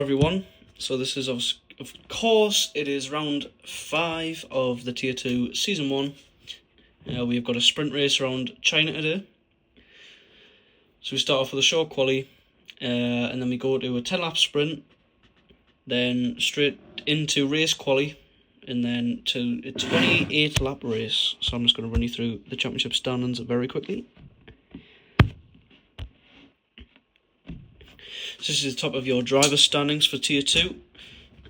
Everyone, so this is of course it is round 5 of the Tier 2 Season 1. We've got a sprint race around China today. So we start off with a short quali, and then we go to a 10 lap sprint, then straight into race quali, and then to a 28 lap race. So I'm just going to run you through the championship standings very quickly. So this is the top of your driver standings for Tier 2.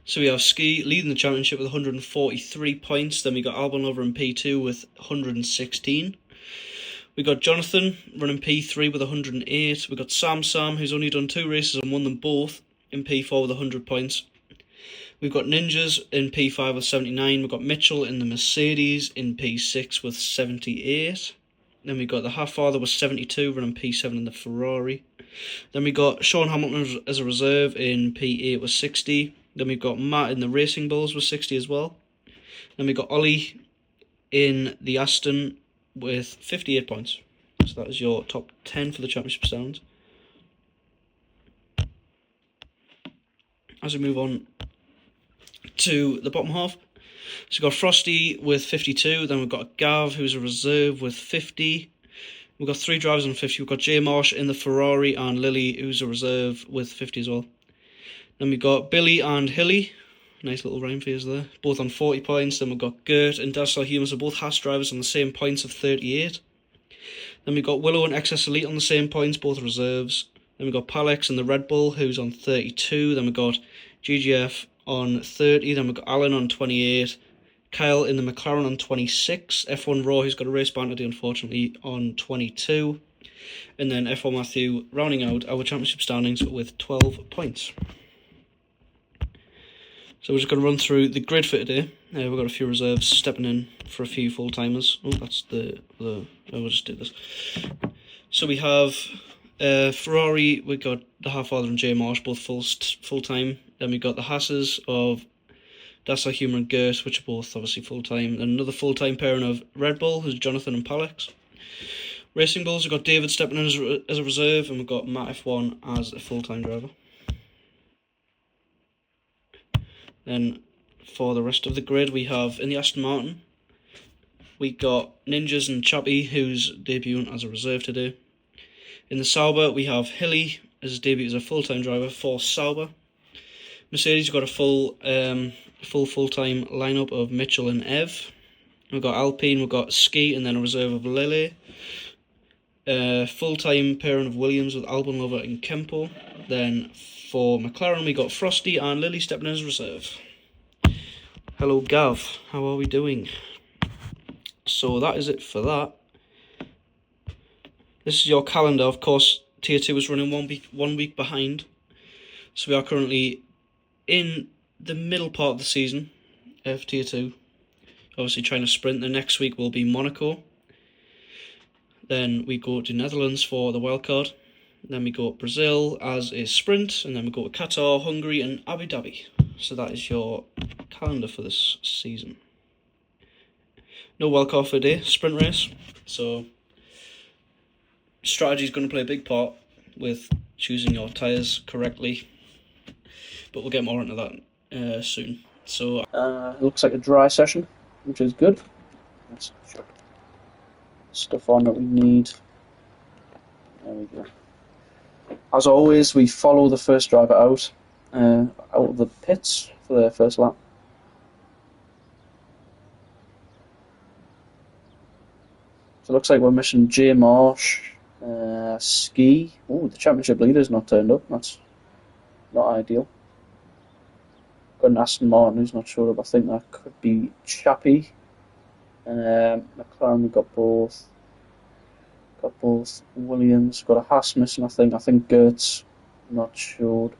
So we have Ski leading the championship with 143 points. Then we got Albon over in P2 with 116. We got Jonathan running P3 with 108. We got Sam, who's only done 2 races and won them both, in P4 with 100 points. We've got Ninjas in P5 with 79. We've got Mitchell in the Mercedes in P6 with 78. Then we got the Half-Father with 72, running P7 in the Ferrari. Then we got Sean Hamilton as a reserve in P8 with 60. Then we've got Matt in the Racing Bulls with 60 as well. Then we got Ollie in the Aston with 58 points. So that is your top 10 for the championship standings. As we move on to the bottom half, so we've got Frosty with 52. Then we've got Gav, who's a reserve, with 50. We've got 3 drivers on 50. We've got Jay Marsh in the Ferrari and Lily, who's a reserve, with 50 as well. Then we've got Billy and Hilly. Nice little rhyme for you there. Both on 40 points. Then we've got Gert and Dassler Humans, are both Haas drivers on the same points of 38. Then we've got Willow and XS Elite on the same points, both reserves. Then we've got Palex and the Red Bull, who's on 32. Then we've got GGF on 30. Then we've got Alan on 28. Kyle in the McLaren on 26. F1 Raw, who's got a race ban today, unfortunately, on 22. And then F1 Matthew rounding out our championship standings with 12 points. So we're just going to run through the grid for today. We've got a few reserves stepping in for a few full-timers. Oh, that's we'll just do this. So we have Ferrari, we've got the Half-Father and Jay Marsh, both full-time. Then we've got the Hasses of Dassler Humor and Gert, which are both obviously full-time. Then another full-time pairing of Red Bull, who's Jonathan and Palex. Racing Bulls, we've got David stepping in as a reserve, and we've got Matt F1 as a full-time driver. Then for the rest of the grid, we have in the Aston Martin, we got Ninjas and Chappie, who's debuting as a reserve today. In the Sauber, we have Hilly as his debut as a full-time driver for Sauber. Mercedes, we've got a full-time lineup of Mitchell and Ev. We've got Alpine, we've got Ski, and then a reserve of Lily. Full-time pairing of Williams with Albon Lover and Kempo. Then for McLaren, we got Frosty and Lily stepping in as reserve. Hello Gav, how are we doing? So that is it for that. This is your calendar. Of course, Tier 2 is running 1 week behind. So we are currently in the middle part of the season of Tier 2. Obviously trying to sprint. The next week will be Monaco. Then we go to Netherlands for the wildcard. Then we go to Brazil as a sprint. And then we go to Qatar, Hungary and Abu Dhabi. So that is your calendar for this season. No wildcard for today, sprint race. So strategy is going to play a big part with choosing your tyres correctly. But we'll get more into that soon. So it looks like a dry session, which is good. Let's check stuff on that we need. There we go. As always, we follow the first driver out of the pits for their first lap. So it looks like we're missing Jay Marsh, Ski. Oh, the championship leader's not turned up. That's not ideal. Got an Aston Martin who's not showed up. I think that could be Chappie. McLaren, we've got both. Got both Williams. Got a Haas missing, I think. I think Gert's not showed.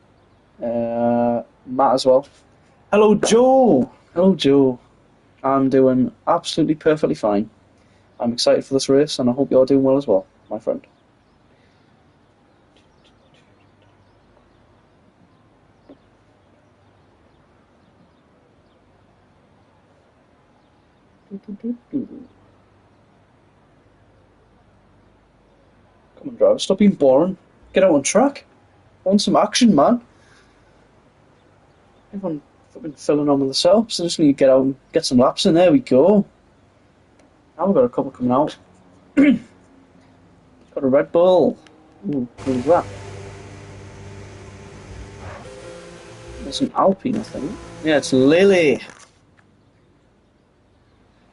Matt as well. Hello, Joe. Hello, Joe. I'm doing absolutely perfectly fine. I'm excited for this race, and I hope you're doing well as well, my friend. Come on, driver, stop being boring. Get out on track. I want some action, man. Everyone fucking filling on with the setup, so just need to get out and get some laps in. There we go. Now we've got a couple coming out. Got a Red Bull. Ooh, who's that? There's an Alpine, I think. Yeah, it's Lily.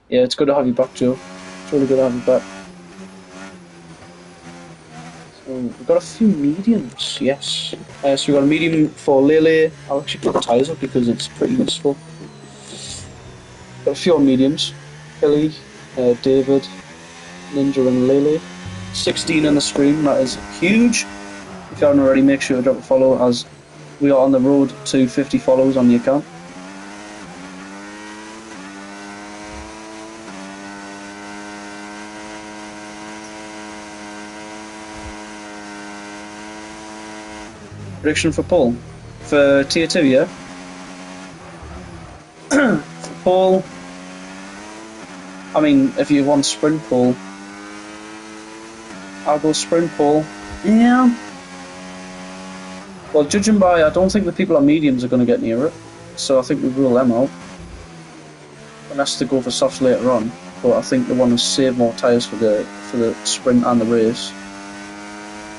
Yeah, it's good to have you back, Joe. It's really good to have you back. So we've got a few mediums, yes. So we've got a medium for Lily. I'll actually put the tyres up because it's pretty useful. Got a few on mediums. Kelly, David, Ninja and Lily. 16 on the stream, that is huge. If you haven't already, make sure to drop a follow as we are on the road to 50 follows on the account. Prediction for Paul? For tier 2, yeah? For Paul, I mean, if you want sprint Paul, I'll go sprint Paul. Yeah. Well, judging by, I don't think the people on mediums are going to get near it, so I think we rule them out. Unless they go for softs later on, but I think they want to save more tyres for the sprint and the race.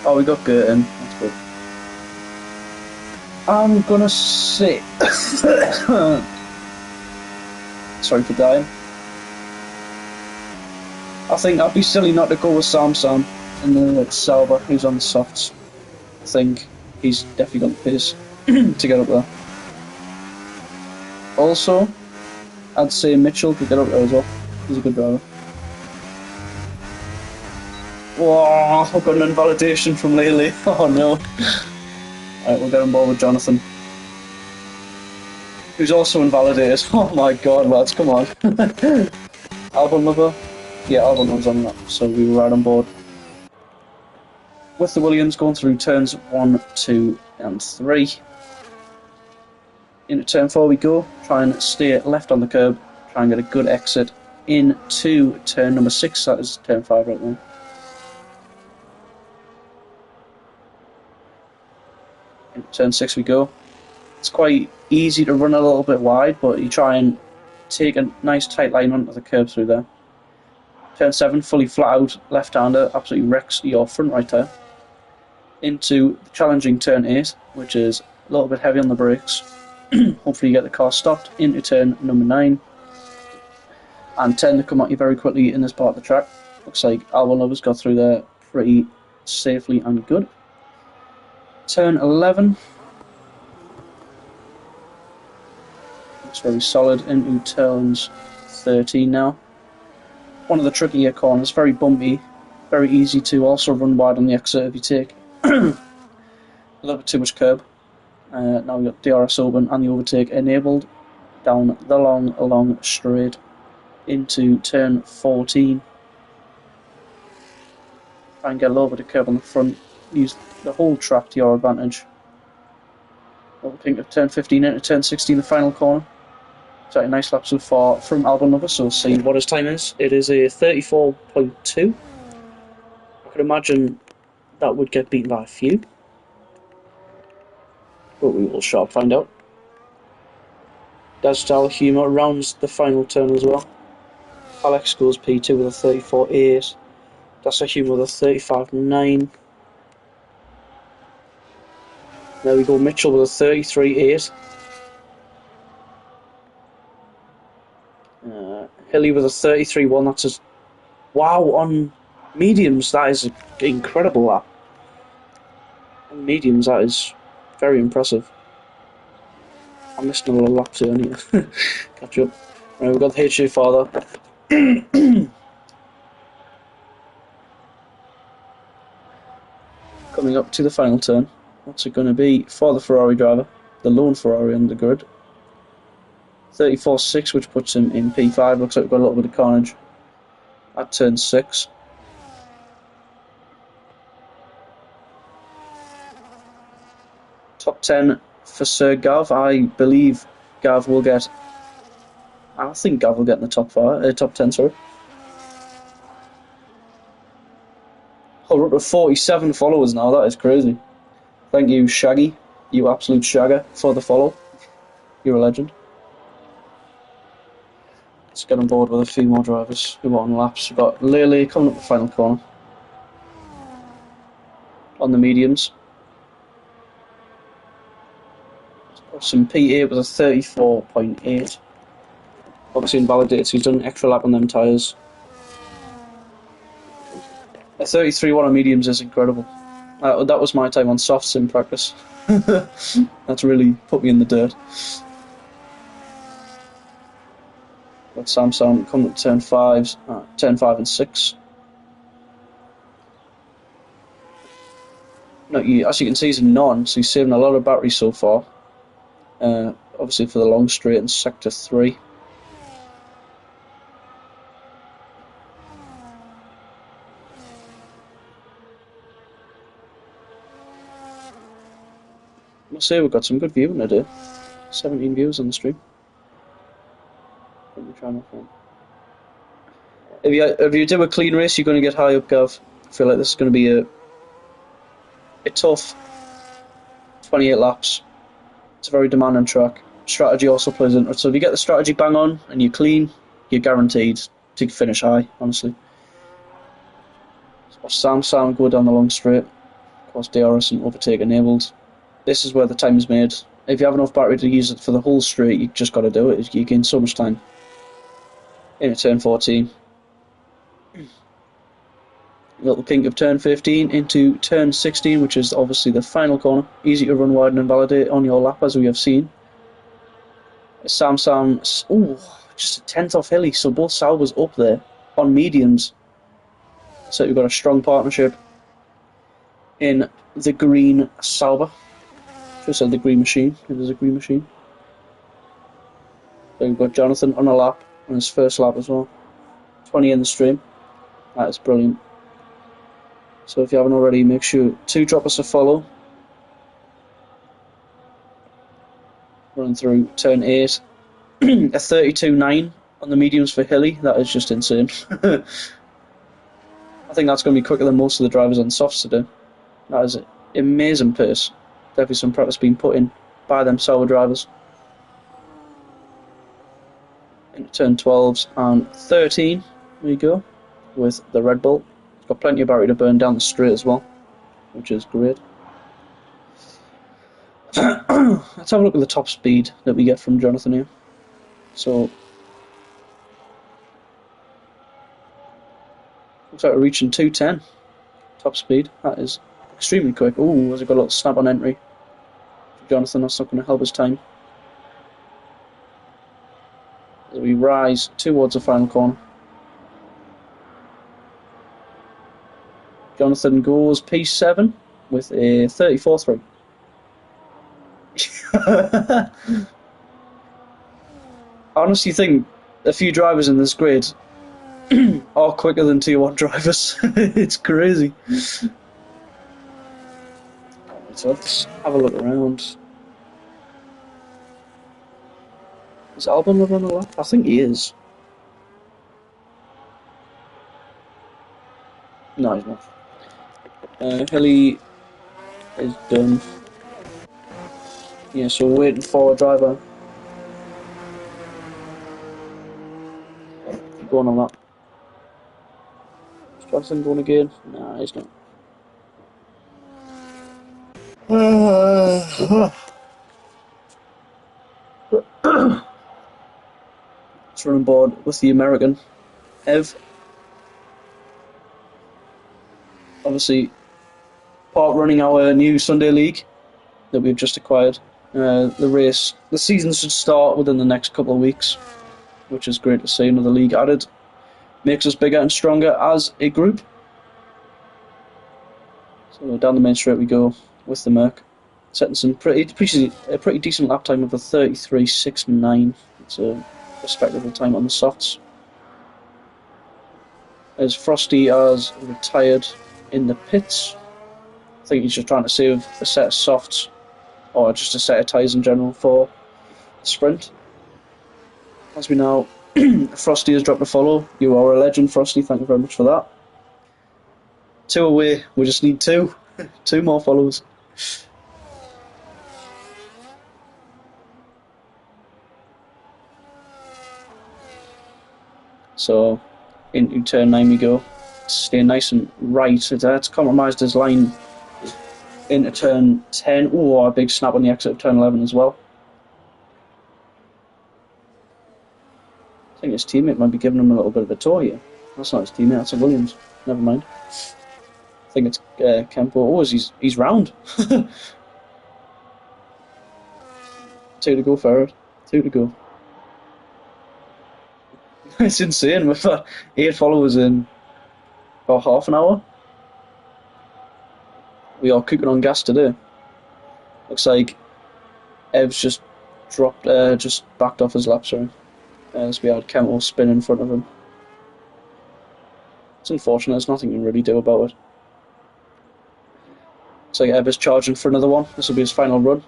Oh, we got Gertin. That's good. I'm gonna say. Sorry for dying. I think I'd be silly not to go with Sam in the Sauber, who's on the softs. I think he's definitely got the pace to get up there. Also, I'd say Mitchell could get up there as well. He's a good driver. Whoa, I've got an invalidation from Lely. Oh no. Alright, we'll get on board with Jonathan, who's also invalidated. Oh my god, lads, come on. Albon lover? Yeah, Albon was on that, so we were right on board. With the Williams going through turns 1, 2 and 3. Into turn 4 we go, try and stay left on the curb, try and get a good exit into turn number 6, that is turn 5 right now. Into turn 6 we go. It's quite easy to run a little bit wide, but you try and take a nice tight line onto the curb through there. Turn 7, fully flat out, left-hander, absolutely wrecks your front right tyre. Into the challenging turn 8, which is a little bit heavy on the brakes. Hopefully you get the car stopped. Into turn number 9. And 10 to come at you very quickly in this part of the track. Looks like Albon Lovers got through there pretty safely and good. Turn 11. Looks very solid. Into turns 13 now. One of the trickier corners, very bumpy, very easy to also run wide on the exit if you take a little bit too much curb. Now we've got DRS open and the overtake enabled down the long straight into turn 14. Try and get a little bit of curb on the front, use the whole track to your advantage. Overtaking of turn 15 into turn 16, the final corner. So a nice lap so far from Albon Lover, so we'll see what his time is. It is a 34.2. I could imagine that would get beaten by a few, but we will sharp find out. Dazstyle Humour rounds the final turn as well. Alex goes P2 with a 34.8. That's a Humour with a 35.9. There we go, Mitchell with a 33.8. Hilly with a 33.1. That's a wow on mediums. That is an incredible lap. On mediums, that is very impressive. I'm missing a lot of laps here. I need to catch up. Right, we've got the HA father. Coming up to the final turn. What's it going to be for the Ferrari driver? The lone Ferrari on the grid. 34.6, which puts him in P5. Looks like we've got a little bit of carnage at turn 6. Top 10 for Sir Gav. I believe Gav will get. I think Gav will get in the top 10. Sorry. Oh, we're up to 47 followers now. That is crazy. Thank you, Shaggy. You absolute shagger for the follow. You're a legend. Let's get on board with a few more drivers who are on laps. We've got Lele coming up the final corner on the mediums. Some P8 with a 34.8. Obviously invalidated, so he's done an extra lap on them tyres. A 33.1 on mediums is incredible. That was my time on softs in practice. That's really put me in the dirt. Got Samsung coming up to turn 5 and 6. No, as you can see, he's a non, so he's saving a lot of battery so far. Obviously for the long straight in sector 3. I must say we've got some good viewing today. 17 viewers on the stream. Let me try my phone. If you do a clean race, you're going to get high up, Gav. I feel like this is going to be a tough 28 laps. It's a very demanding track. Strategy also plays into it. So if you get the strategy bang on and you're clean, you're guaranteed to finish high, honestly. So Sam go down the long straight. Of course, DRS and overtake enabled. This is where the time is made. If you have enough battery to use it for the whole straight, you just got to do it. You gain so much time. Into turn 14. Little kink of turn 15 into turn 16, which is obviously the final corner. Easy to run wide and invalidate on your lap, as we have seen. Sam, ooh, just a tenth off Hilly, so both Salvas up there on mediums. So we've got a strong partnership in the green Sauber. Should have said the green machine. It is a green machine. So we've got Jonathan on a lap, on his first lap as well. 20 in the stream. That is brilliant. So if you haven't already, make sure to drop us a follow. Running through turn 8. A 32.9 on the mediums for Hilly. That is just insane. I think that's going to be quicker than most of the drivers on softs today. That is an amazing pace. Definitely some practice being put in by them Sauber drivers. Into turn 12s and 13 we go with the Red Bull. It's got plenty of battery to burn down the straight as well, which is great. Let's have a look at the top speed that we get from Jonathan here. So, looks like we're reaching 210 top speed. That is extremely quick. Ooh, has he got a little snap on entry? Jonathan, that's not going to help his time. As we rise towards the final corner. Jonathan goes P7 with a 34.3. I honestly think a few drivers in this grid are quicker than Tier 1 drivers. It's crazy. So let's have a look around. Is Albon on the lap? I think he is. No, he's not. Hilly is done. Yeah, so we're waiting for a driver. Keep going on that. Is Jonathan going again? Nah, he's not. Let's run on board with the American Ev. Obviously, part running our new Sunday League that we've just acquired. The season should start within the next couple of weeks, which is great to see. Another league added. Makes us bigger and stronger as a group. So down the main straight we go with the Merc. Setting some pretty decent lap time of a 33.69. It's a respectable time on the softs. As Frosty has retired in the pits. I think he's just trying to save a set of softs, or just a set of tyres in general for the sprint. As we now, Frosty has dropped a follow. You are a legend, Frosty. Thank you very much for that. 2 away. We just need 2. 2 more follows. So into turn 9 we go. Stay nice and right. It's compromised his line into turn 10. Oh, a big snap on the exit of turn 11 as well. I think his teammate might be giving him a little bit of a tour here. That's not his teammate, that's a Williams. Never mind. I think it's Kempo. Oh, he's round. 2 to go, Ferret. 2 to go. It's insane. We've got 8 followers in about half an hour. We are cooking on gas today. Looks like Ev's just backed off his lap, sorry. As we had Kempo spin in front of him. It's unfortunate, there's nothing you can really do about it. Looks like Ev is charging for another one. This will be his final run.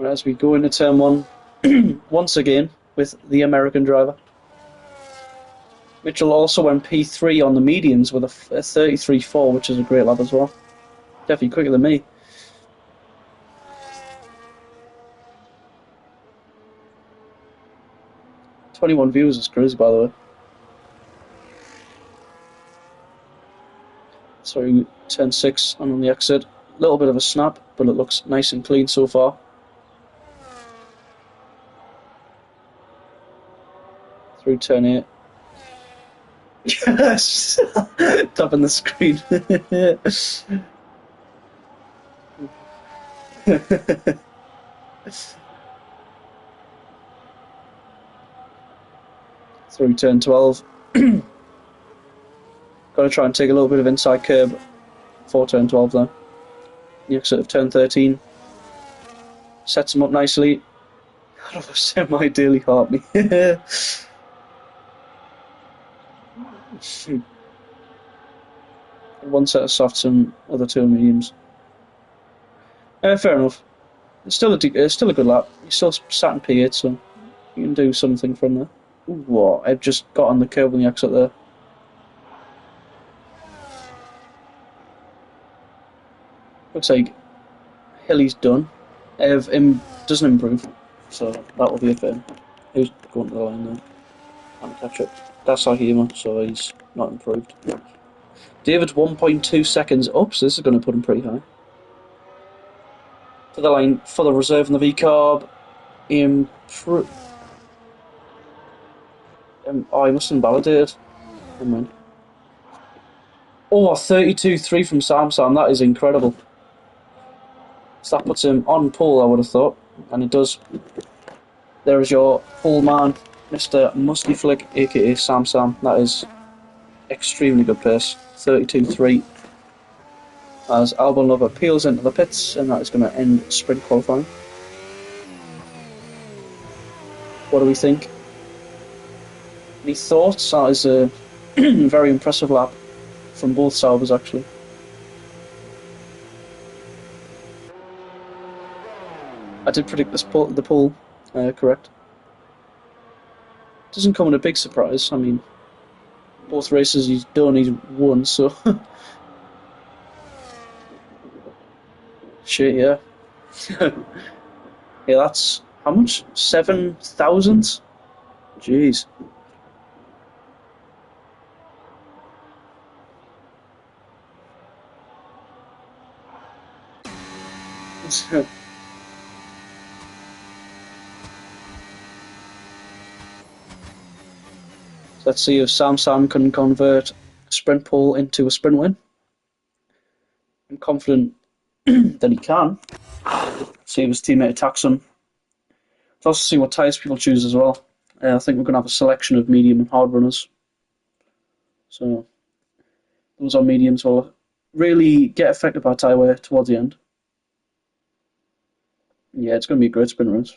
As we go into turn 1, once again, with the American driver. Mitchell also went P3 on the medians with a 33.4, which is a great lap as well. Definitely quicker than me. "21 viewers is crazy, by the way." Sorry, turn 6 on the exit. Little bit of a snap, but it looks nice and clean so far. Through turn 8. Yes! Tapping the screen. Through turn 12. Got to try and take a little bit of inside curb for turn 12 though. The exit of turn 13. Sets him up nicely. God, I've semi-daily heart me. One set of softs and other 2 mediums. Fair enough. It's still a good lap. He's still sat in P8, so you can do something from there. Ooh, what? I've just got on the curb on the exit there. Looks like Hilly's done. Ev doesn't improve, so that will be a fair. Who's going to the line there? Can't catch up. That's Ahima, so he's not improved. David's 1.2 seconds up, so this is going to put him pretty high. To the line for the reserve and the V-carb. Oh, he must have invalidated. Never mind. Oh, 32.3 from Sam. That is incredible. So that puts him on pole, I would have thought. And it does. There is your pole man, Mr. Musty Flick, aka Sam. That is extremely good pace. 32.3. As Albon Lover peels into the pits, and that is going to end sprint qualifying. What do we think? Any thoughts? That is a very impressive lap from both Saubers, actually. I did predict the pole correct. Doesn't come as a big surprise. I mean, both races he's done, he's won, so. Shit, yeah. Yeah, that's how much? 7,000? Jeez. So let's see if Sam can convert sprint pole into a sprint win. I'm confident that he can. See if his teammate attacks him. Let's also see what tyres people choose as well. I think we're going to have a selection of medium and hard runners. So those on mediums will really get affected by tyre wear towards the end. Yeah, it's going to be a great sprint race.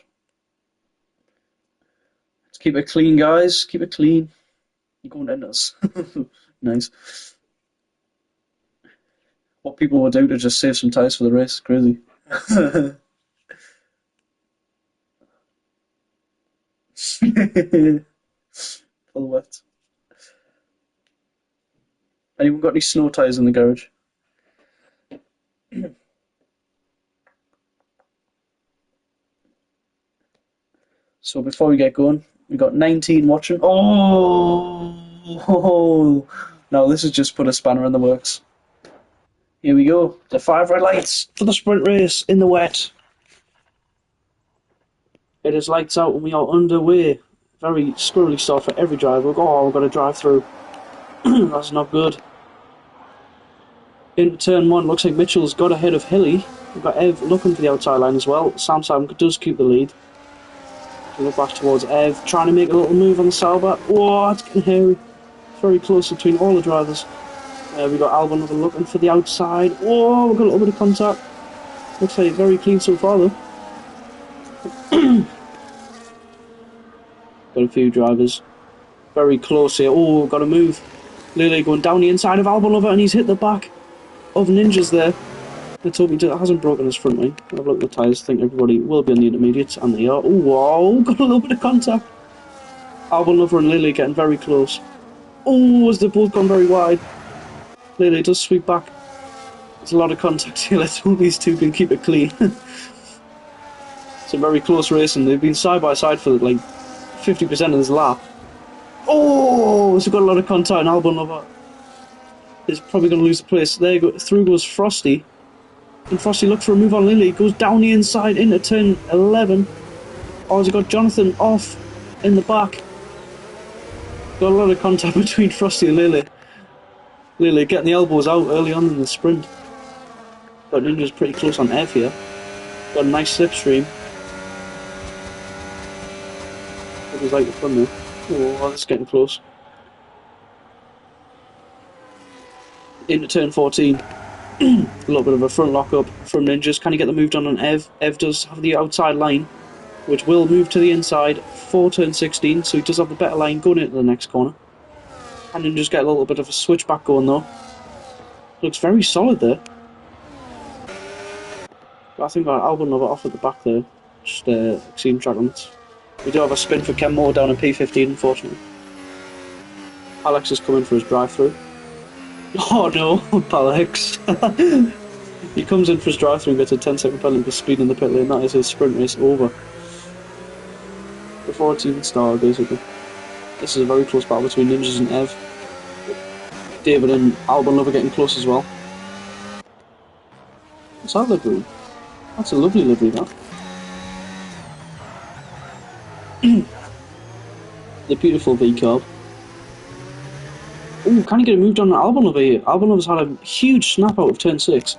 Let's keep it clean, guys. Keep it clean. You're going to end us. Nice. What people will do to just save some tyres for the race. Crazy. Full wet. Anyone got any snow tyres in the garage? So before we get going, we got 19 watching. Oh, no, this has just put a spanner in the works. Here we go. The 5 red lights for the sprint race in the wet. It is lights out and we are underway. Very squirrely start for every driver. Oh, we've got to drive through. That's not good. Into turn 1, looks like Mitchell's got ahead of Hilly. We've got Ev looking for the outside line as well. Sam does keep the lead. We look back towards Ev, trying to make a little move on the Sauber. Oh, it's getting hairy. It's very close between all the drivers. We've got Albon looking for the outside. Oh, we've got a little bit of contact. Looks like very clean so far though. Got a few drivers very close here. Oh, we've got to move. Lily going down the inside of Albon and he's hit the back of Ninjas there. Let's hope he hasn't broken his front wing. I've looked at the tyres, think everybody will be on the intermediates, and they are. Oh, wow, got a little bit of contact. Albon and Lily getting very close. Oh, as they've both gone very wide. Lily does sweep back. There's a lot of contact here. Let's hope these two can keep it clean. It's a very close racing. They've been side by side for like 50% of this lap. Oh, so got a lot of contact, and Albon is probably going to lose the place. There through goes Frosty. And Frosty looks for a move on Lily, goes down the inside into turn 11. Oh, has he got Jonathan off in the back? Got a lot of contact between Frosty and Lily. Lily getting the elbows out early on in the sprint. Got Ninja's pretty close on Ev here. Got a nice slipstream. What was like the front there? Oh, that's getting close. Into turn 14. A little bit of a front lock up from Ninjas. Can he get the move done on Ev? Ev does have the outside line, which will move to the inside for turn 16, so he does have the better line going into the next corner. And Ninjas get a little bit of a switchback going though. Looks very solid there. But I think our Albon off at the back there. Just extreme track limits. We do have a spin for Ken Moore down in P15, unfortunately. Alex is coming for his drive-through. Oh no, Alex. He comes in for his drive-through and gets a 10-second penalty for speed in the pit lane. That is his sprint race over. Before it's even started, basically. This is a very close battle between Ninjas and Ev. David and Albon getting close as well. What's that livery? That's a lovely livery, that. The beautiful V-curb. Ooh, can he get it moved on Albon over here? Albon has had a huge snap out of turn 6.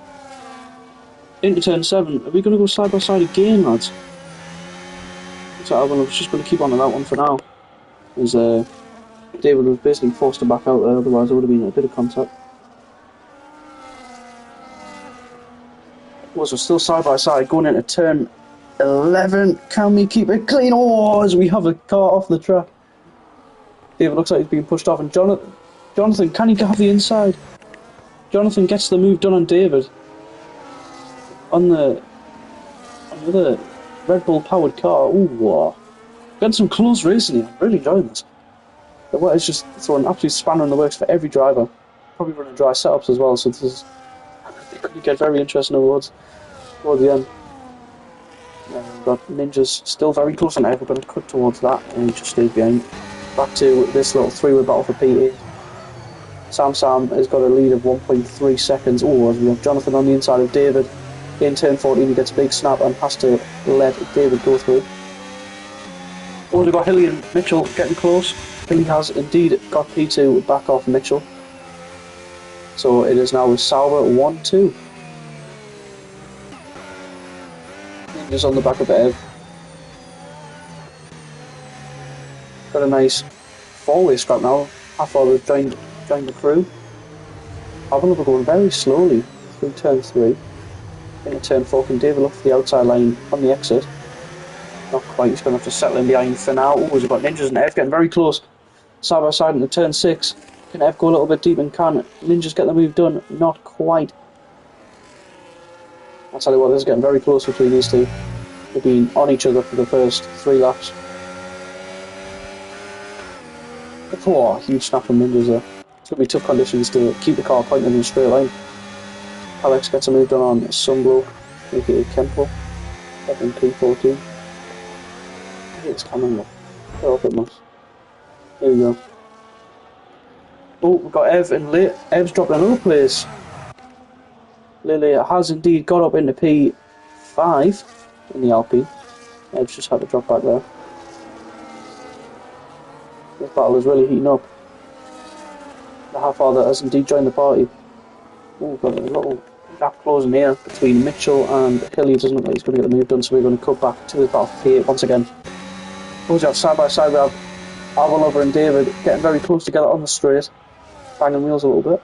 Into turn 7. Are we going to go side by side again, lads? So Albon just going to keep on to that one for now. As David was basically forced to back out there, otherwise there would have been a bit of contact. We're still side by side, going into turn 11. Can we keep it clean? Oh, as we have a car off the track. David looks like he's being pushed off, and Jonathan, can he have the inside? Jonathan gets the move done on David. On the Red Bull powered car. Ooh, wow. Getting some close racing here. I'm really enjoying this. The wet is just throwing an absolute spanner in the works for every driver. Probably running dry setups as well, so this is it could get very interesting towards the end. We've got Ninjas still very close on Ev. We're going to cut towards that, and he just stays behind. Back to this little 3-way battle for P8. Sam has got a lead of 1.3 seconds. Oh, as we have Jonathan on the inside of David. In turn 14, he gets a big snap and has to let David go through. Oh, we've got Hilly and Mitchell getting close. Hilly has indeed got P2 back off Mitchell. So it is now with Sauber 1-2. Just on the back of Ev. Got a nice 4-way scrap now. Half-hour joined the crew. Albon going very slowly through turn 3. Into turn 4, can David look for the outside line on the exit? Not quite, he's going to have to settle in behind for now. Oh, we've got Ninjas and Ev getting very close. Side by side into turn 6. Can Ev go a little bit deep and can Ninjas get the move done? Not quite. I'll tell you what, this is getting very close between these two. They've been on each other for the first 3 laps. Oh, huge snap from Ninjas there. It's going to be tough conditions to keep the car pointed in a straight line. Alex gets a move done on Sunbloke, aka Kempo, up in P14. It's coming up. Get off it, Moss. Here we go. Oh, we've got Ev and Lee. Ev's dropped another place. Lily has indeed got up into P5 in the Alpine. Ev's just had to drop back there. This battle is really heating up. The half-father has indeed joined the party. Oh, got a little gap closing here between Mitchell and Hilly. It doesn't look like he's going to get the move done, so we're going to cut back to the battle for P8 once again. Goes out side by side. We have Alvalover and David getting very close together on the straight, banging wheels a little bit.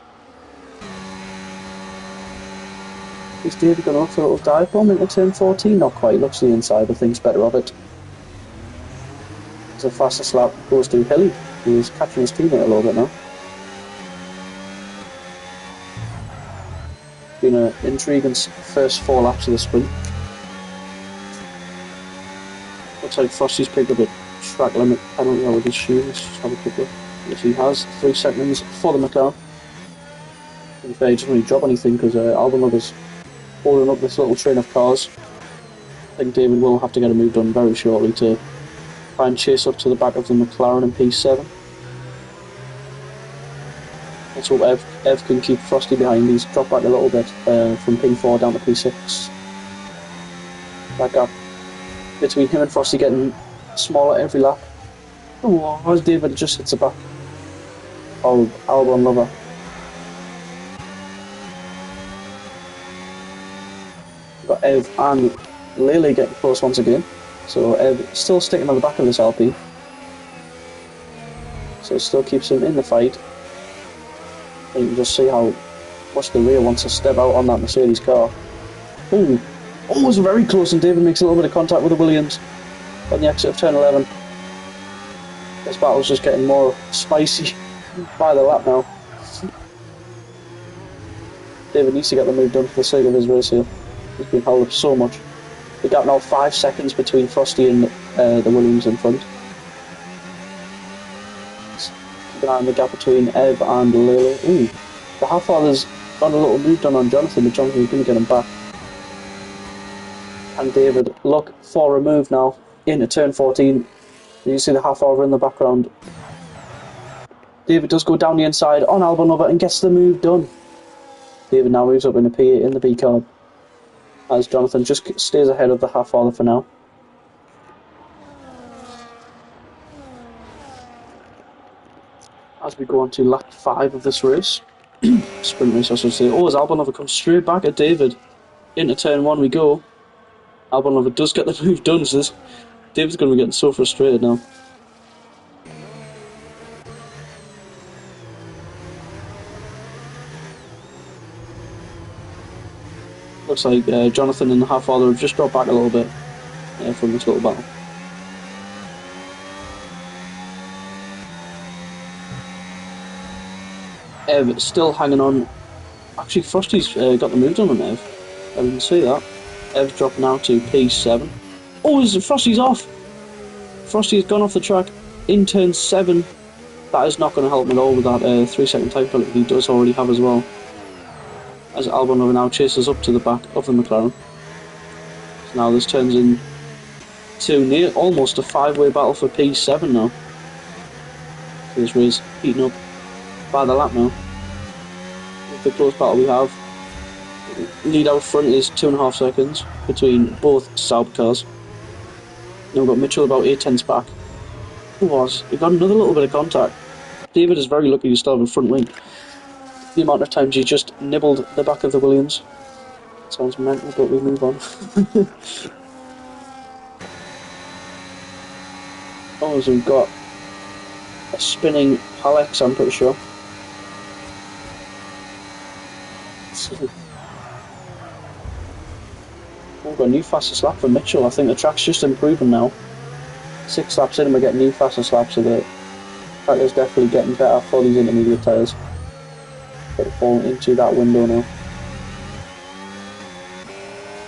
Is David going to look for a little dive bomb into turn 14? Not quite. Looks to the inside, but thinks better of it. As a faster slap goes to Hilly, who's catching his teammate a little bit now. Been an intriguing first 4 laps of the sprint. Looks like Frosty's picked up a track limit penalty with his shoes. Let's just have a quick look. Yes, he has. 3 seconds for the McLaren. To be fair, he doesn't really drop anything because Alvalover's holding up this little train of cars. I think David will have to get a move done very shortly to try and chase up to the back of the McLaren in P7. Let's hope Ev can keep Frosty behind. He's dropped back a little bit from P4 down to P6. That gap between him and Frosty getting smaller every lap. Oh, as David just hits the back. Oh, Albon Lover. Got Ev and Lele getting close once again. So Ev still sticking on the back of this LP. So it still keeps him in the fight. And you can just see how much the rear wants to step out on that Mercedes car. Ooh. Oh, it's very close, and David makes a little bit of contact with the Williams on the exit of turn 11. This battle's just getting more spicy by the lap now. David needs to get the move done for the sake of his race here. He's been held up so much. The gap now 5 seconds between Frosty and the Williams in front. Keep an eye on the gap between Ev and Lily. Ooh, the half-father's got a little move done on Jonathan, but Jonathan's going to get him back. And David look for a move now into turn 14. You see the half-father in the background. David does go down the inside on Albonova and gets the move done. David now moves up in the P8 in the B car, as Jonathan just stays ahead of the half-father for now. As we go on to lap 5 of this race, sprint race I should say. Oh, as Albonova comes straight back at David, into turn 1 we go. Albonova does get the move done, so David's going to be getting so frustrated now. Looks like Jonathan and the half-father have just dropped back a little bit from this little battle. Ev still hanging on. Actually, Frosty's got the move done on Ev. I didn't see that. Ev's dropping out to P7. Oh, Frosty's off! Frosty's gone off the track in turn 7. That is not going to help him at all with that 3-second time penalty he does already have as well. As Albonova now chases up to the back of the McLaren. So now this turns into almost a 5-way battle for P7 now. This race heating up by the lap now. With the close battle we have. Lead out front is 2.5 seconds between both Sauber cars. Now we've got Mitchell about 8/10 back. We've got another little bit of contact. David is very lucky to still have a front wing. The amount of times he just nibbled the back of the Williams. Sounds mental, but we move on. Oh, so we've got a spinning Alex, I'm pretty sure. We've got a new fastest lap for Mitchell. I think the track's just improving now. 6 laps in and we're getting new fastest laps, so the track is definitely getting better for these intermediate tyres. But falling into that window now.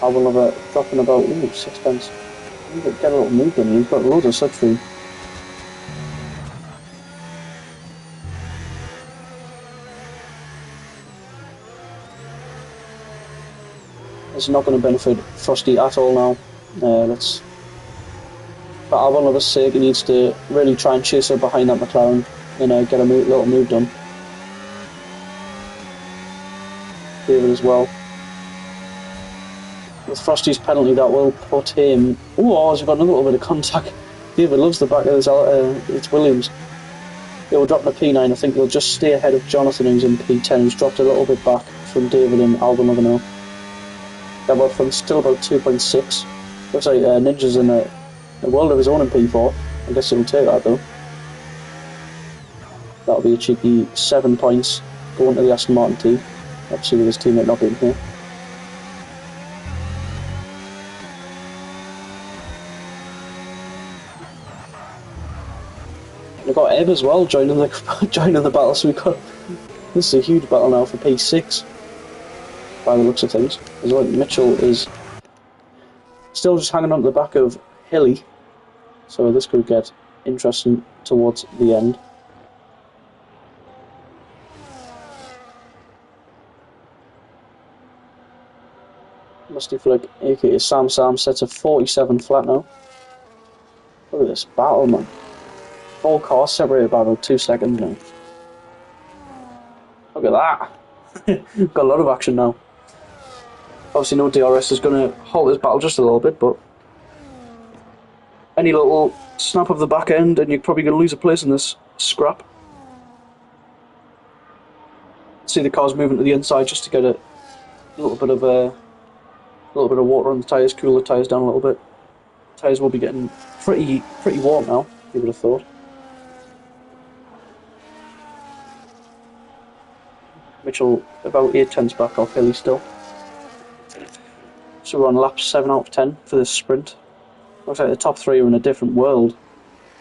Albonova dropping about 6 pence. Get a little move on. He's got loads of slipstream. It's not going to benefit Frosty at all now. Let's For Albon sake, he needs to really try and chase her behind that McLaren and get a little move done. David as well. With Frosty's penalty, that will put him... Oh, he's got another little bit of contact. David loves the back of his... it's Williams. He'll drop to P9. I think he'll just stay ahead of Jonathan, who's in P10. He's dropped a little bit back from David and Albon now. Still about 2.6. Looks like Ninja's in a world of his own in P4. I guess he'll take that though. That'll be a cheeky 7 points going to the Aston Martin team. Obviously with his teammate not being here. We've got Ebb as well joining the battle, so this is a huge battle now for P6 by the looks of things. As well, Mitchell is still just hanging on to the back of Hilly, so this could get interesting towards the end. Musty Flick, aka Sam sets a 47 flat now. Look at this battle, man. All cars separated by about 2 seconds now. Look at that. Got a lot of action now. Obviously no DRS is going to halt this battle just a little bit, but any little snap of the back end and you're probably going to lose a place in this scrap. See the cars moving to the inside just to get a little bit of water on the tyres, cool the tyres down a little bit. Tyres will be getting pretty warm now, you would have thought. Mitchell about 8 tenths back off Hilly still. So we're on lap 7 out of 10 for this sprint. Looks like the top 3 are in a different world.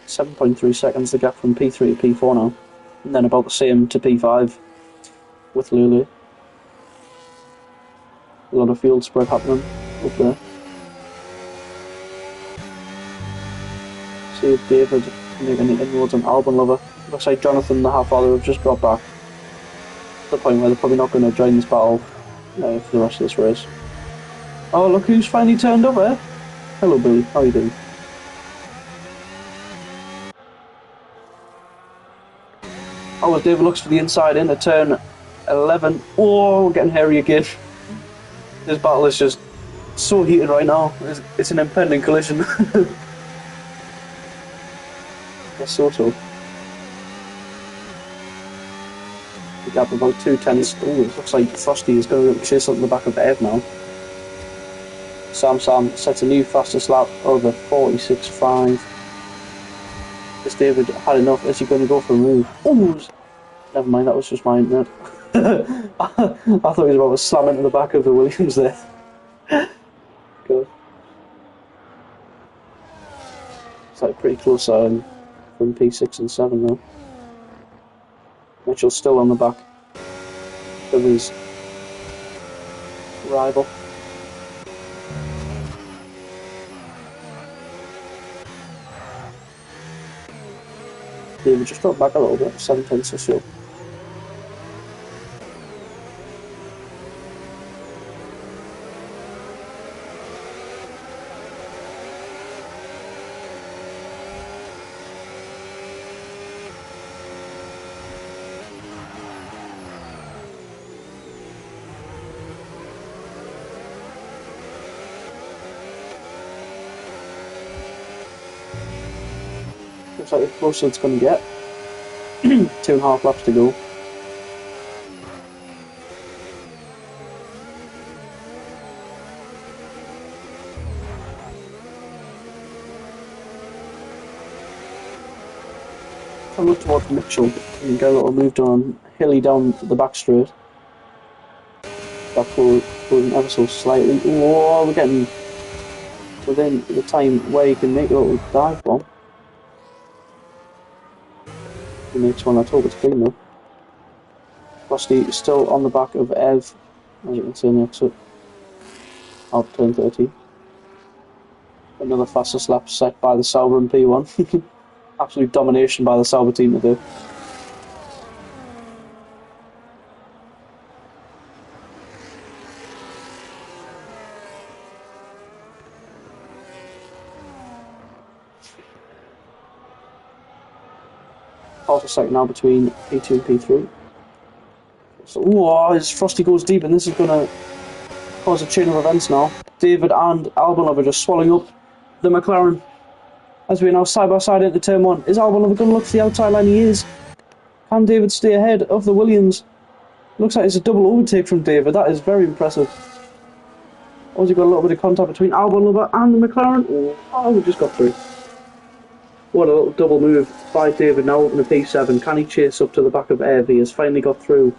7.3 seconds the gap from P3 to P4 now. And then about the same to P5 with Lulu. A lot of field spread happening up there. See if David can make any inroads on Albon Lover. Looks like Jonathan and the half-father have just dropped back. To the point where they're probably not going to join this battle for the rest of this race. Oh, look who's finally turned up, eh? Hello, Billy. How are you doing? Oh, as David looks for the inside in at turn 11. Oh, we're getting hairy again. This battle is just so heated right now. It's an impending collision. That's so. The gap about 2 tenths. Oh, it looks like Frosty is going to chase up in the back of Ev now. Sam sets a new fastest lap over 46.5. Is David had enough? Is he going to go for a move? Oh, never mind, that was just my internet. I thought he was about to slam into the back of the Williams there. Good. It's like pretty close from P6 and 7 though. Mitchell's still on the back of his rival. David just dropped back a little bit, 7 tenths or so. Looks like the closer it's going to get. 2.5 laps to go. If I look towards Mitchell, you can get a little move on Hilly down the back straight. Back forward ever so slightly. Oh, we're getting within the time where you can make a little dive bomb. He makes one. I hope it's clean though. Frosty is still on the back of Ev, as you can see in the exit. Out turn 30. Another fastest lap set by the Sauber in P1. Absolute domination by the Sauber team today. half a second now between P2 and P3. So, whoa, as Frosty goes deep, and this is going to cause a chain of events now. David and Albon are just swallowing up the McLaren as we're now side by side into turn 1. Is Albon going to look for the outside line? He is. Can David stay ahead of the Williams? Looks like it's a double overtake from David. That is very impressive. Also got a little bit of contact between Albon and the McLaren. Oh, we just got through. What a little double move by David now up in a P7. Can he chase up to the back of Ev? He has finally got through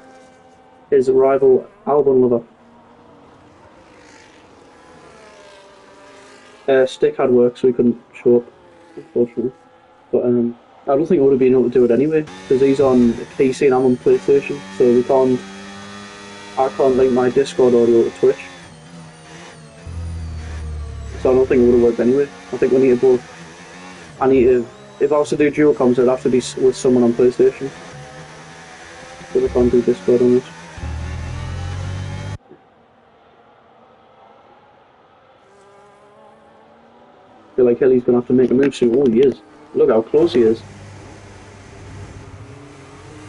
his rival Albon. Stick had work, so he couldn't show up, unfortunately. But I don't think I would have been able to do it anyway, because he's on PC and I'm on PlayStation, so I can't link my Discord audio to Twitch. So I don't think it would have worked anyway. I think we need to both. If I was to do dual comms, it'd have to be with someone on PlayStation. Because I can't do Discord on it. I feel like Hilly's going to have to make a move soon. Oh, he is. Look how close he is.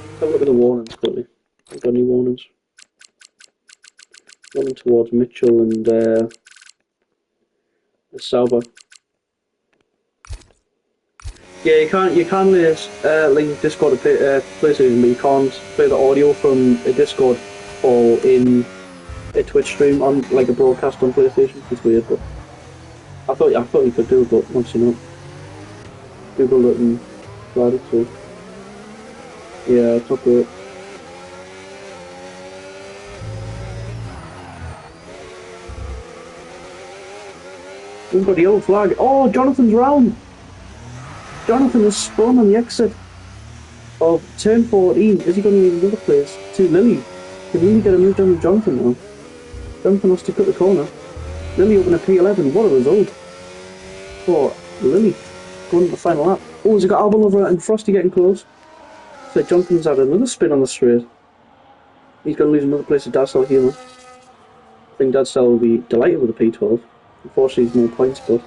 Let's have a look at the warnings quickly. I've got any warnings. One towards Mitchell and Sauber. Yeah, you can link Discord to PlayStation, but you can't play the audio from a Discord or in a Twitch stream on like a broadcast on PlayStation. It's weird, but I thought you could do it, but once you know, Google it and tried it. So yeah, it's not great. We've got the old flag. Oh, Jonathan's round. Jonathan has spun on the exit of turn 14. Is he going to leave another place? To Lily. Can Lily get a move down with Jonathan now? Jonathan has to cut the corner. Lily up in a P11. What a result for Lily. Going to the final lap. Oh, has he got Albon over and Frosty getting close? So Jonathan's had another spin on the straight. He's going to lose another place to Dadsell here. I think Dadsell will be delighted with the P12. Unfortunately, he's more points, but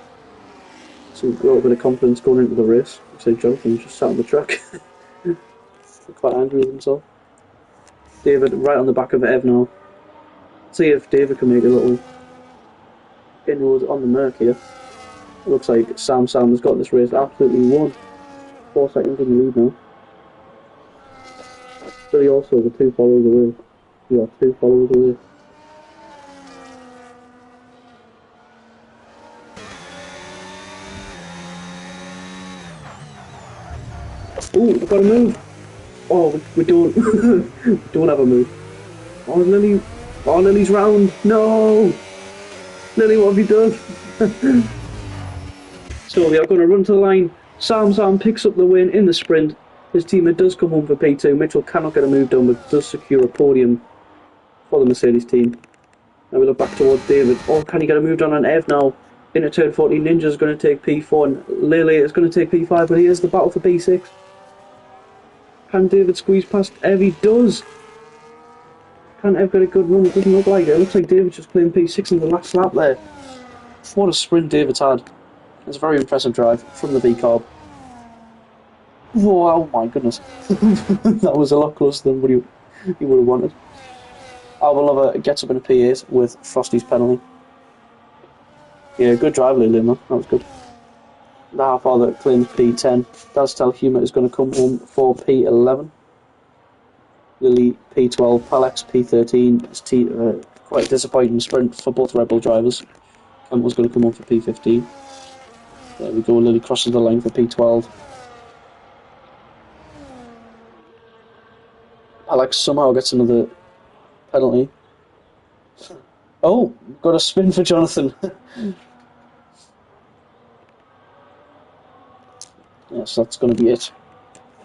some little bit of confidence going into the race. Looks like Jonathan's just sat on the track. Quite angry with himself. David right on the back of Ev now. See if David can make a little inroads on the Merc here. It looks like Sam has got this race absolutely won. 4 seconds in the lead now. But he also the 2 followers away. Yeah, 2 followers away. Oh, we've got a move. Oh, we don't. We don't have a move. Oh, Lily. Oh, Lily's round. No. Lily, what have you done? So we are going to run to the line. Sam picks up the win in the sprint. His teammate does come home for P2. Mitchell cannot get a move done, but does secure a podium for the Mercedes team. And we look back towards David. Oh, can he get a move done on Ev now? Into turn 14, Ninja's going to take P4 and Lily is going to take P5, but here's the battle for P6. Can David squeeze past Ev? He does. Can Ev get a good run? It doesn't look like it. It looks like David's just playing P6 in the last lap there. What a sprint David's had. It's a very impressive drive from the B-Carb. Whoa, oh my goodness. That was a lot closer than what you would have wanted. Albon gets up in a P8 with Frosty's penalty. Yeah, good drive, Lily, man. That was good. The half-hour that claims P10. Dadsell Humor is going to come home for P11. Lily P12, Palex P13. It's quite a disappointing sprint for both Red Bull drivers. Campbell's going to come home for P15. There we go, Lily crosses the line for P12. Palex somehow gets another penalty. Oh, got a spin for Jonathan. Yes, that's going to be it.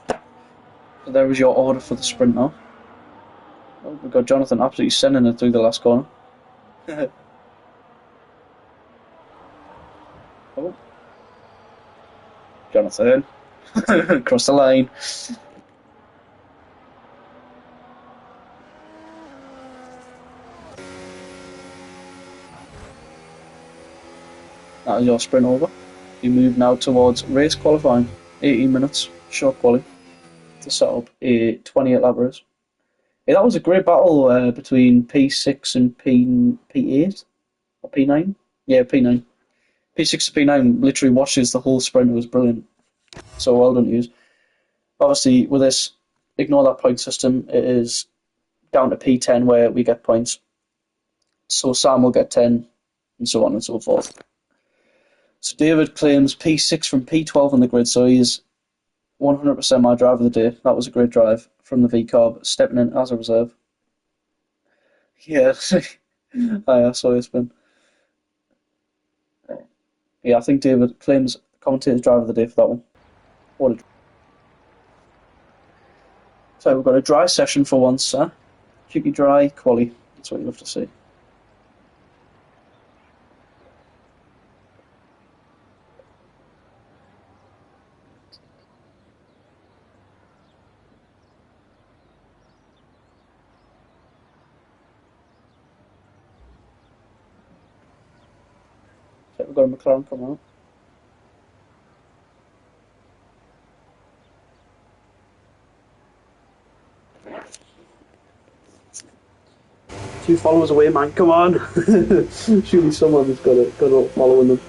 So there was your order for the sprint now. Oh, we've got Jonathan absolutely sending it through the last corner. Oh. Jonathan. Across the line. That is your sprint over. You move now towards race qualifying. 18 minutes, short quali. to set up a 28 lap race. Yeah, that was a great battle between P6 and P8 or P9. Yeah, P9. P6 to P9 literally watches the whole sprint. It was brilliant. So well done to you. Obviously, with this, ignore that point system. It is down to P10 where we get points. So Sam will get 10, and so on and so forth. So David claims P6 from P12 on the grid, so he's 100% my driver of the day. That was a great drive from the V-Carb, stepping in as a reserve. Yeah, I saw you spin. Yeah, I think David claims commentator's driver of the day for that one. What a... So we've got a dry session for once, huh? Cheeky dry quali. That's what you love to see. So we've got a McLaren coming out. Two followers away, man. Come on. Surely someone's got to following them.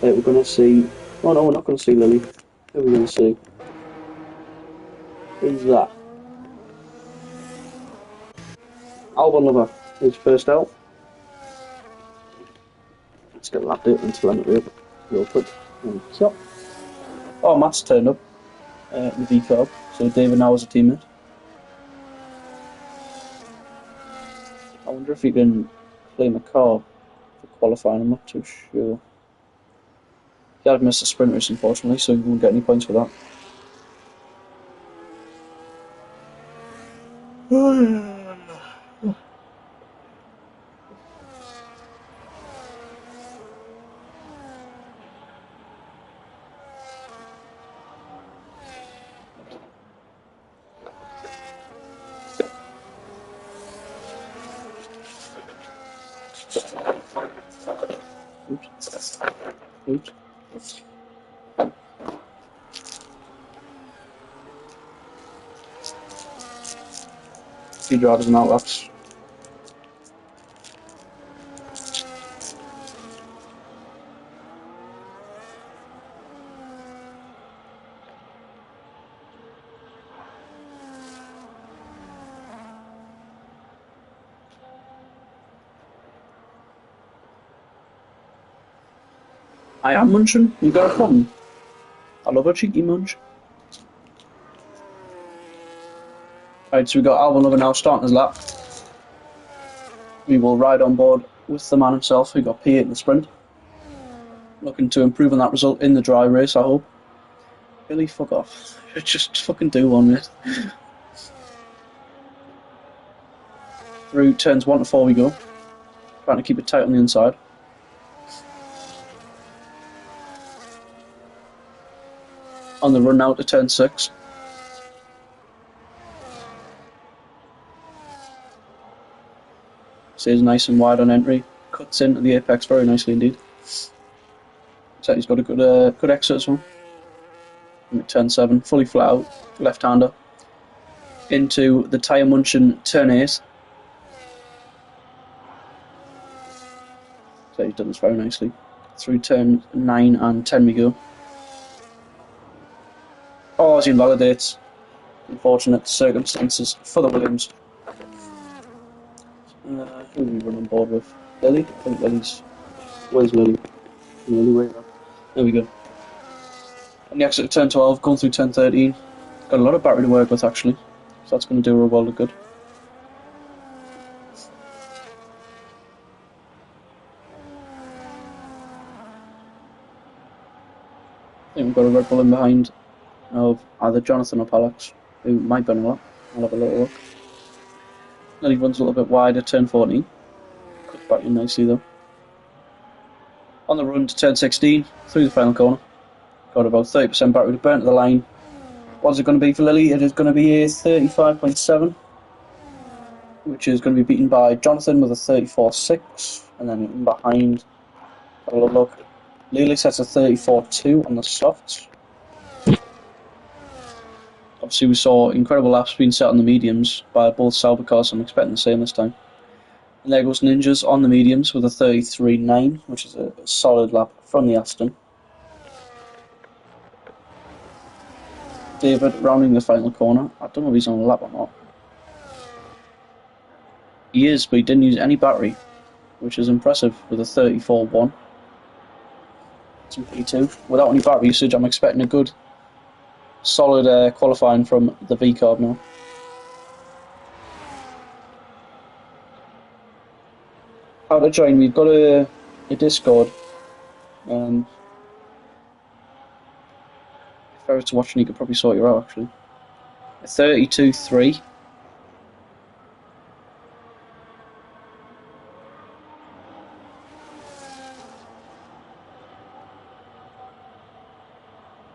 Right, we're going to see... Oh no, we're not going to see Lily. Who are we going to see? Who's that? Albon Lover is first out. Let's get that date and telemetry up real quick. Oh, Matt's turned up. The V-Carb. So David now is a teammate. I wonder if he can claim a car for qualifying. I'm not too sure. He had missed a sprint race, unfortunately, so he won't get any points for that. Oops. Oops. Few drivers and outlaps. I am munching. You got a problem? I love a cheeky munch. Right, so we got Albon Lover now starting his lap. We will ride on board with the man himself. We got P8 in the sprint. Looking to improve on that result in the dry race, I hope. Really, fuck off. Just fucking do one, mate. Through turns 1 to 4 we go. Trying to keep it tight on the inside. On the run now to turn 6. Stays nice and wide on entry. Cuts into the apex very nicely indeed. So he's got a good exit as well. And at turn 7, fully flat out, left-hander. Into the tyre munching turn 8. So he's done this very nicely. Through turn 9 and 10 we go. Oh, as he invalidates. Unfortunate circumstances for the Williams. Who are we running on board with? Lily? I think Lily's... Where's Lily? Lily, wait up. There we go. And the exit of turn 12, going through turn 13. Got a lot of battery to work with actually. So that's going to do her a world of good. I think we've got a Red Bull in behind of either Jonathan or Palax, who might be on a lot. I'll have a little look. Then he runs a little bit wide at turn 14. Cuts back in nicely though. On the run to turn 16, through the final corner. Got about 30% battery to burn to the line. What's it going to be for Lily? It is going to be a 35.7, which is going to be beaten by Jonathan with a 34.6, and then in behind, have a little look. Lily sets a 34.2 on the softs. Obviously, we saw incredible laps being set on the mediums by both Sauber cars. I'm expecting the same this time. And there goes Ninjas on the mediums with a 33.9, which is a solid lap from the Aston. David rounding the final corner. I don't know if he's on a lap or not. He is, but he didn't use any battery, which is impressive with a 34.1. It's in P2. Without any battery usage, I'm expecting a good, solid qualifying from the V carb now. How to join? We've got a Discord. If I was to watch, you could probably sort you out actually. 32.3.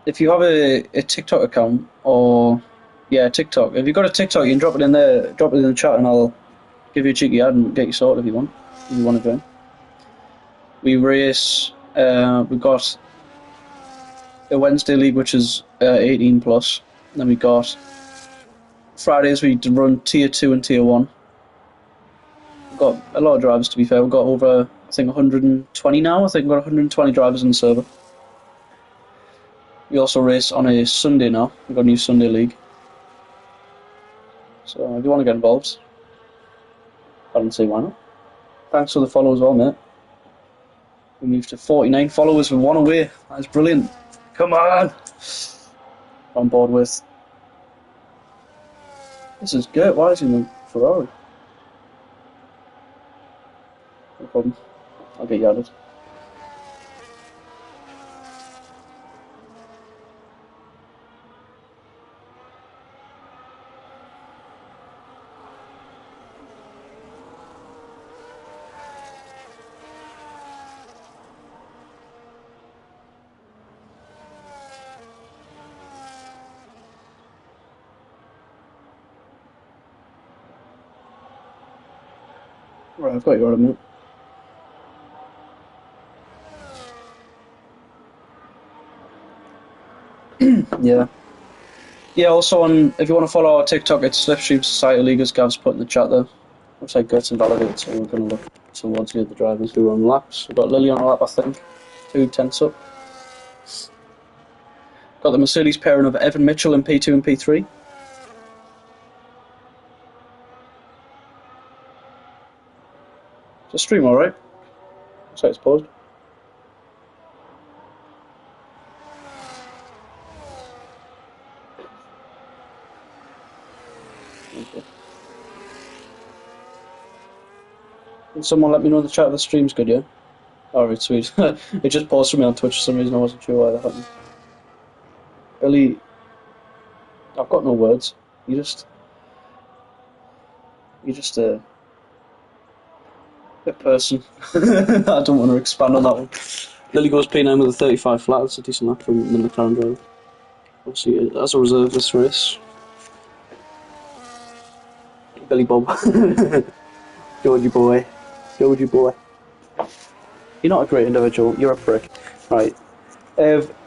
If you have a TikTok account, or TikTok. If you've got a TikTok, you can drop it in there, drop it in the chat, and I'll give you a cheeky ad and get you sorted if you want. If you want to join. We race. We've got a Wednesday league which is 18 plus. Then we got Fridays we run tier 2 and tier 1. We've got a lot of drivers to be fair. We've got over I think 120 now. I think we've got 120 drivers in the server. We also race on a Sunday now. We've got a new Sunday league. So if you want to get involved, I don't see why not. Thanks for the follow as well, mate. We moved to 49 followers with one away. That's brilliant. Come on! On board with. This is good. Why is he in the Ferrari? No problem. I'll get you added. Right, I've got you on a minute. Yeah. Yeah, also if you want to follow our TikTok, it's Slipstream Society League, as Gav's put in the chat there. Looks like gets invalidated, so we're going to look towards the other drivers who are on laps. We've got Lily on a lap, I think. 2 tenths up. Got the Mercedes pairing of Evan Mitchell in P2 and P3. Is the stream alright? Looks like it's paused. Okay. Can someone let me know in the chat if the stream's good, yeah? Alright, sweet. It just paused for me on Twitch for some reason, I wasn't sure why that happened. Billy, I've got no words. You're just a person. I don't want to expand on that one. Lily goes P9 with a 35 flat. That's a decent lap from the McLaren driver. Obviously, as a reserve this race. Billy Bob. Georgie boy. Georgie boy. You're not a great individual. You're a prick. Right.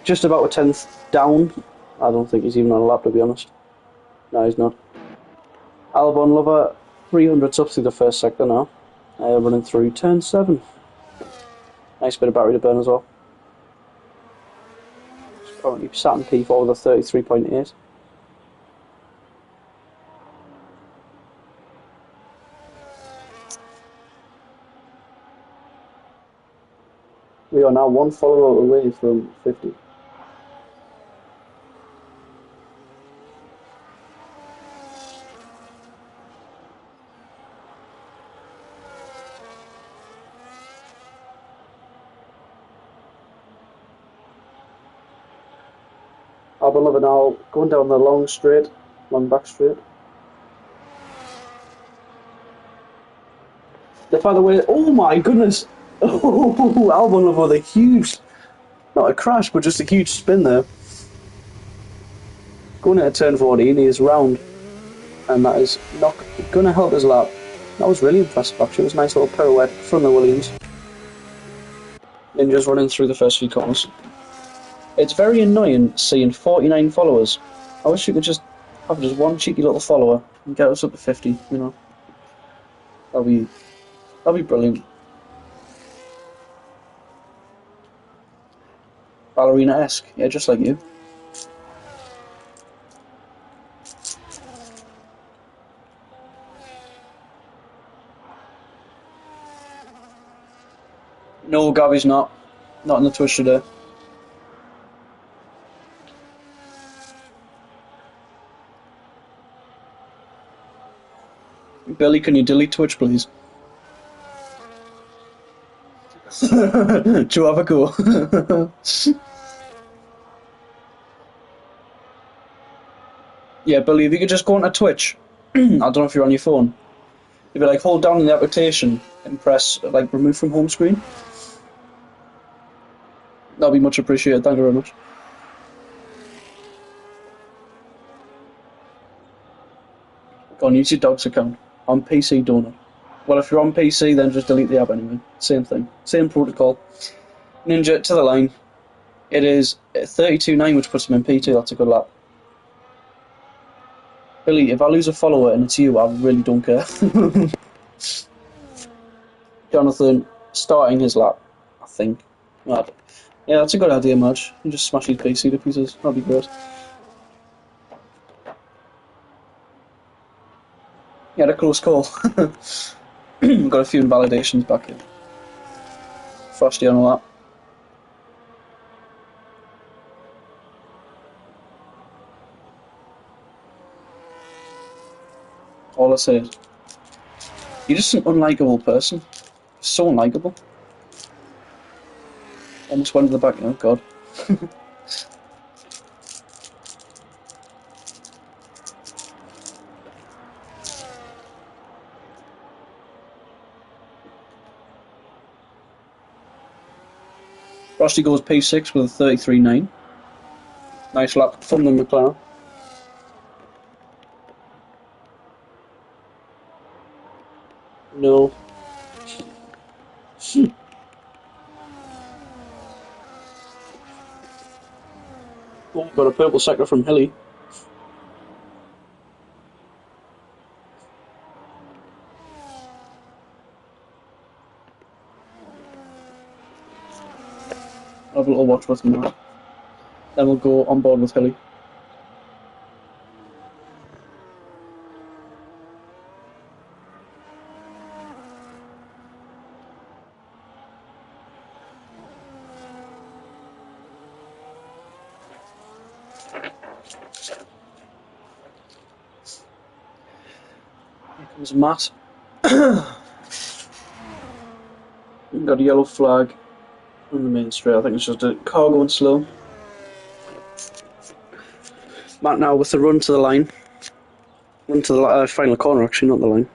Just about a tenth down. I don't think he's even on a lap, to be honest. No, he's not. Albon Lover, 300s up through the first sector now. Running through turn 7. Nice bit of battery to burn as well. It's currently sat in P4 with a 33.8. We are now one follower away from 50. Albon Lover now going down the long back straight. By the way, oh my goodness! Oh, Albon Lover with a huge, not a crash, but just a huge spin there. Going into turn 14, he is round, and that is not going to help his lap. That was really impressive actually, it was a nice little pirouette from the Williams. Ninja's running through the first few corners. It's very annoying seeing 49 followers. I wish you could just Have just one cheeky little follower and get us up to 50, you know. That'll be brilliant. Ballerina-esque, yeah, just like you. No, Gabby's not. Not in the Twitch today. Billy, can you delete Twitch, please? To have a go. Yeah, Billy, if you could just go onto Twitch, I don't know if you're on your phone. You'd be like, hold down the application and press, like, remove from home screen. That'll be much appreciated, thank you very much. Go on, use your dog's account. On PC, don't it? Well, if you're on PC, then just delete the app anyway. Same thing. Same protocol. Ninja, to the line. It is 32-9, which puts him in P2. That's a good lap. Billy, if I lose a follower and it's you, I really don't care. Jonathan starting his lap, I think. Right. Yeah, that's a good idea, Madge. You just smash his PC to pieces. That'd be great. He had a close call. Got a few invalidations back in. Frosty on a lap. All I say is, you're just an unlikable person. So unlikable. Almost went to the back, oh god. Frosty goes P6 with a 33.9. Nice lap from the McLaren. No. Oh, got a purple sector from Hilly. I'll have a little watch with him now. Then we'll go on board with Hilly. Here comes Matt. Got a yellow flag on the main straight. I think it's just a car going slow. Matt now with the run to the line. Run to the final corner, actually, not the line.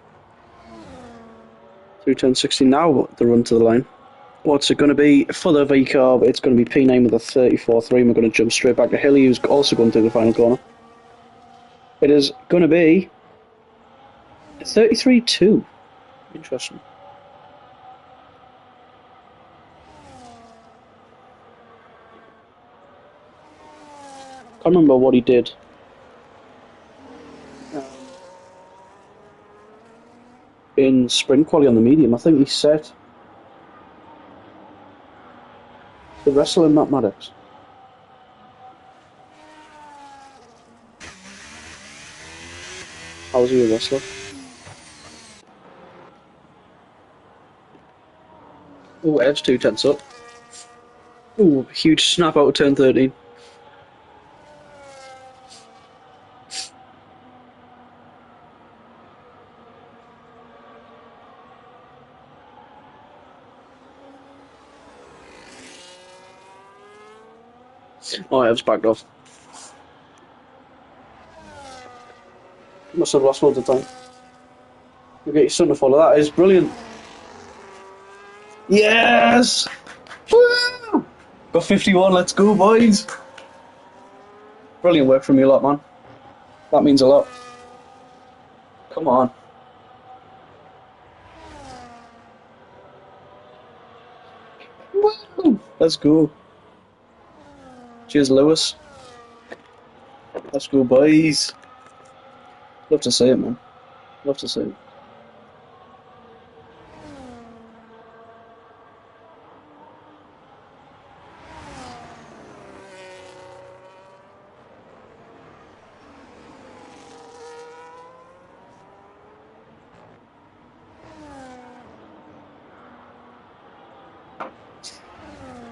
Through turn 16 now, the run to the line. What's it going to be for the V-Carb? It's going to be P9 with a 34.3, and we're going to jump straight back to Hilly, who's also going through the final corner. It is going to be 33.2. Interesting. Can't remember what he did. In sprint quality on the medium, I think he set the wrestler in mathematics. How was he a wrestler? Oh, edge 2 tenths up. Oh, huge snap out of turn 13. Oh, Ev's backed off. Must have lost loads of time. You'll get your son to follow. That is brilliant. Yes! Woo! Got 51, let's go, boys! Brilliant work from you lot, man. That means a lot. Come on. Woo! Let's go. Cheers, Lewis. Let's go, boys. Love to see it, man. Love to see it.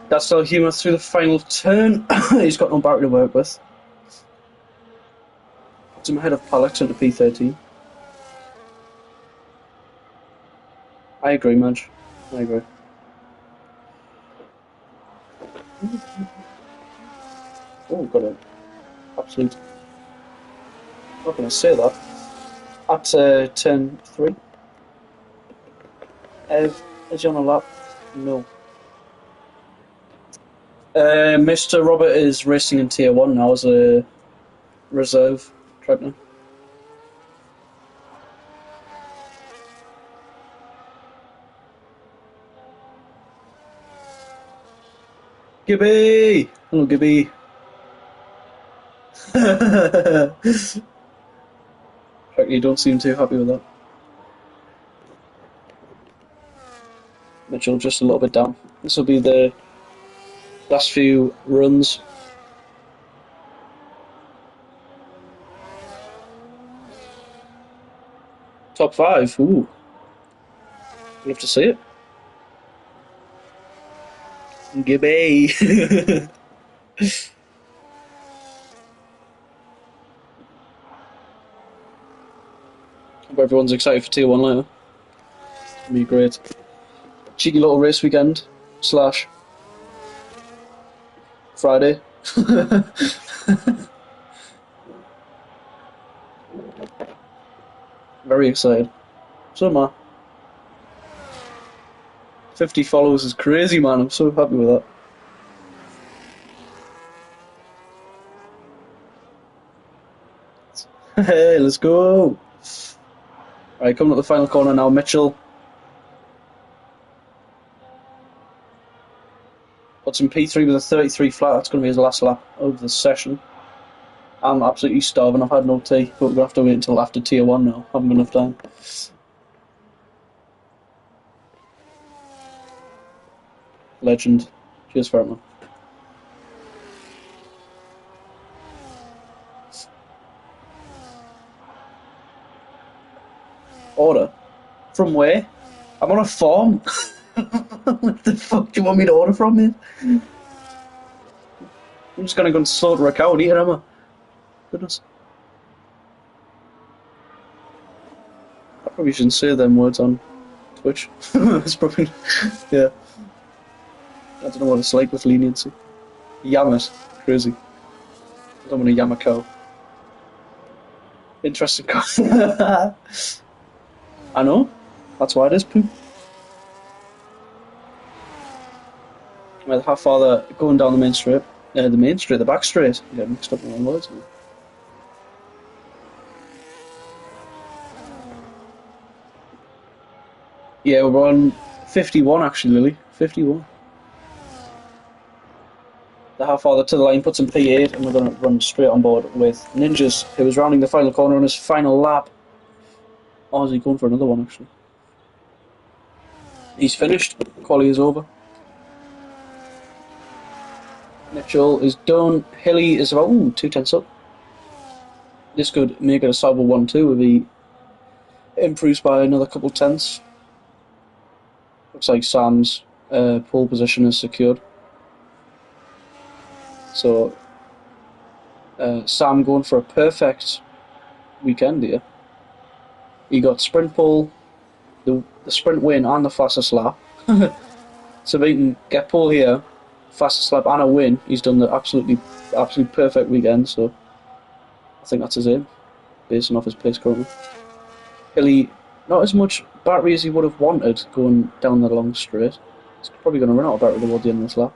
That's still humour through the final turn. He's got no battery to work with. Puts him ahead of Pallex into P13. I agree, Madge. I agree. Oh, got an absolute. I'm not going to say that. At turn 3. Ev, is he on a lap? No. Mr. Robert is racing in Tier 1 now as a reserve trainer. Gibby! Hello, Gibby. You don't seem too happy with that. Mitchell just a little bit down. This will be the last few runs. Top 5, ooh. Love to see it. Gibby! Hope everyone's excited for Tier 1 later. It's going to be great. Cheeky little race weekend / Friday. Very excited. So am I. 50 followers is crazy, man. I'm so happy with that. Hey, let's go! Alright, coming up the final corner now, Mitchell. Puts in P3 with a 33 flat. That's going to be his last lap of the session. I'm absolutely starving. I've had no tea, but we're going to have to wait until after Tier 1 now. Haven't got enough time. Legend. Cheers for it, man. Order? From where? I'm on a farm. What the fuck do you want me to order from you? I'm just gonna go and slaughter a cow and eat it, am I? Goodness. I probably shouldn't say them words on Twitch. It's probably... yeah. I don't know what it's like with leniency. Yam it. Crazy. I don't want to yam a cow. Interesting cow. I know. That's why it is poop. Well, how far they're going down the main straight. The back straight. I get mixed up with my words. Yeah, we're on 51 actually, Lily. 51. The half farther to the line puts in P8, and we're going to run straight on board with Ninjas, who is rounding the final corner on his final lap. Or is he going for another one, actually? He's finished. Quali is over. Mitchell is done. Hilly is about 2/10 up. This could make it a solvable 1-2 if he improves by another couple tenths. Looks like Sam's pole position is secured. So, Sam going for a perfect weekend here. He got sprint pole, the sprint win, and the fastest lap. So if he can get pole here, fastest lap, and a win, he's done the absolutely perfect weekend. So, I think that's his aim, based off his pace currently. Hilly, not as much battery as he would have wanted going down the long straight. He's probably going to run out of battery towards the end of this lap.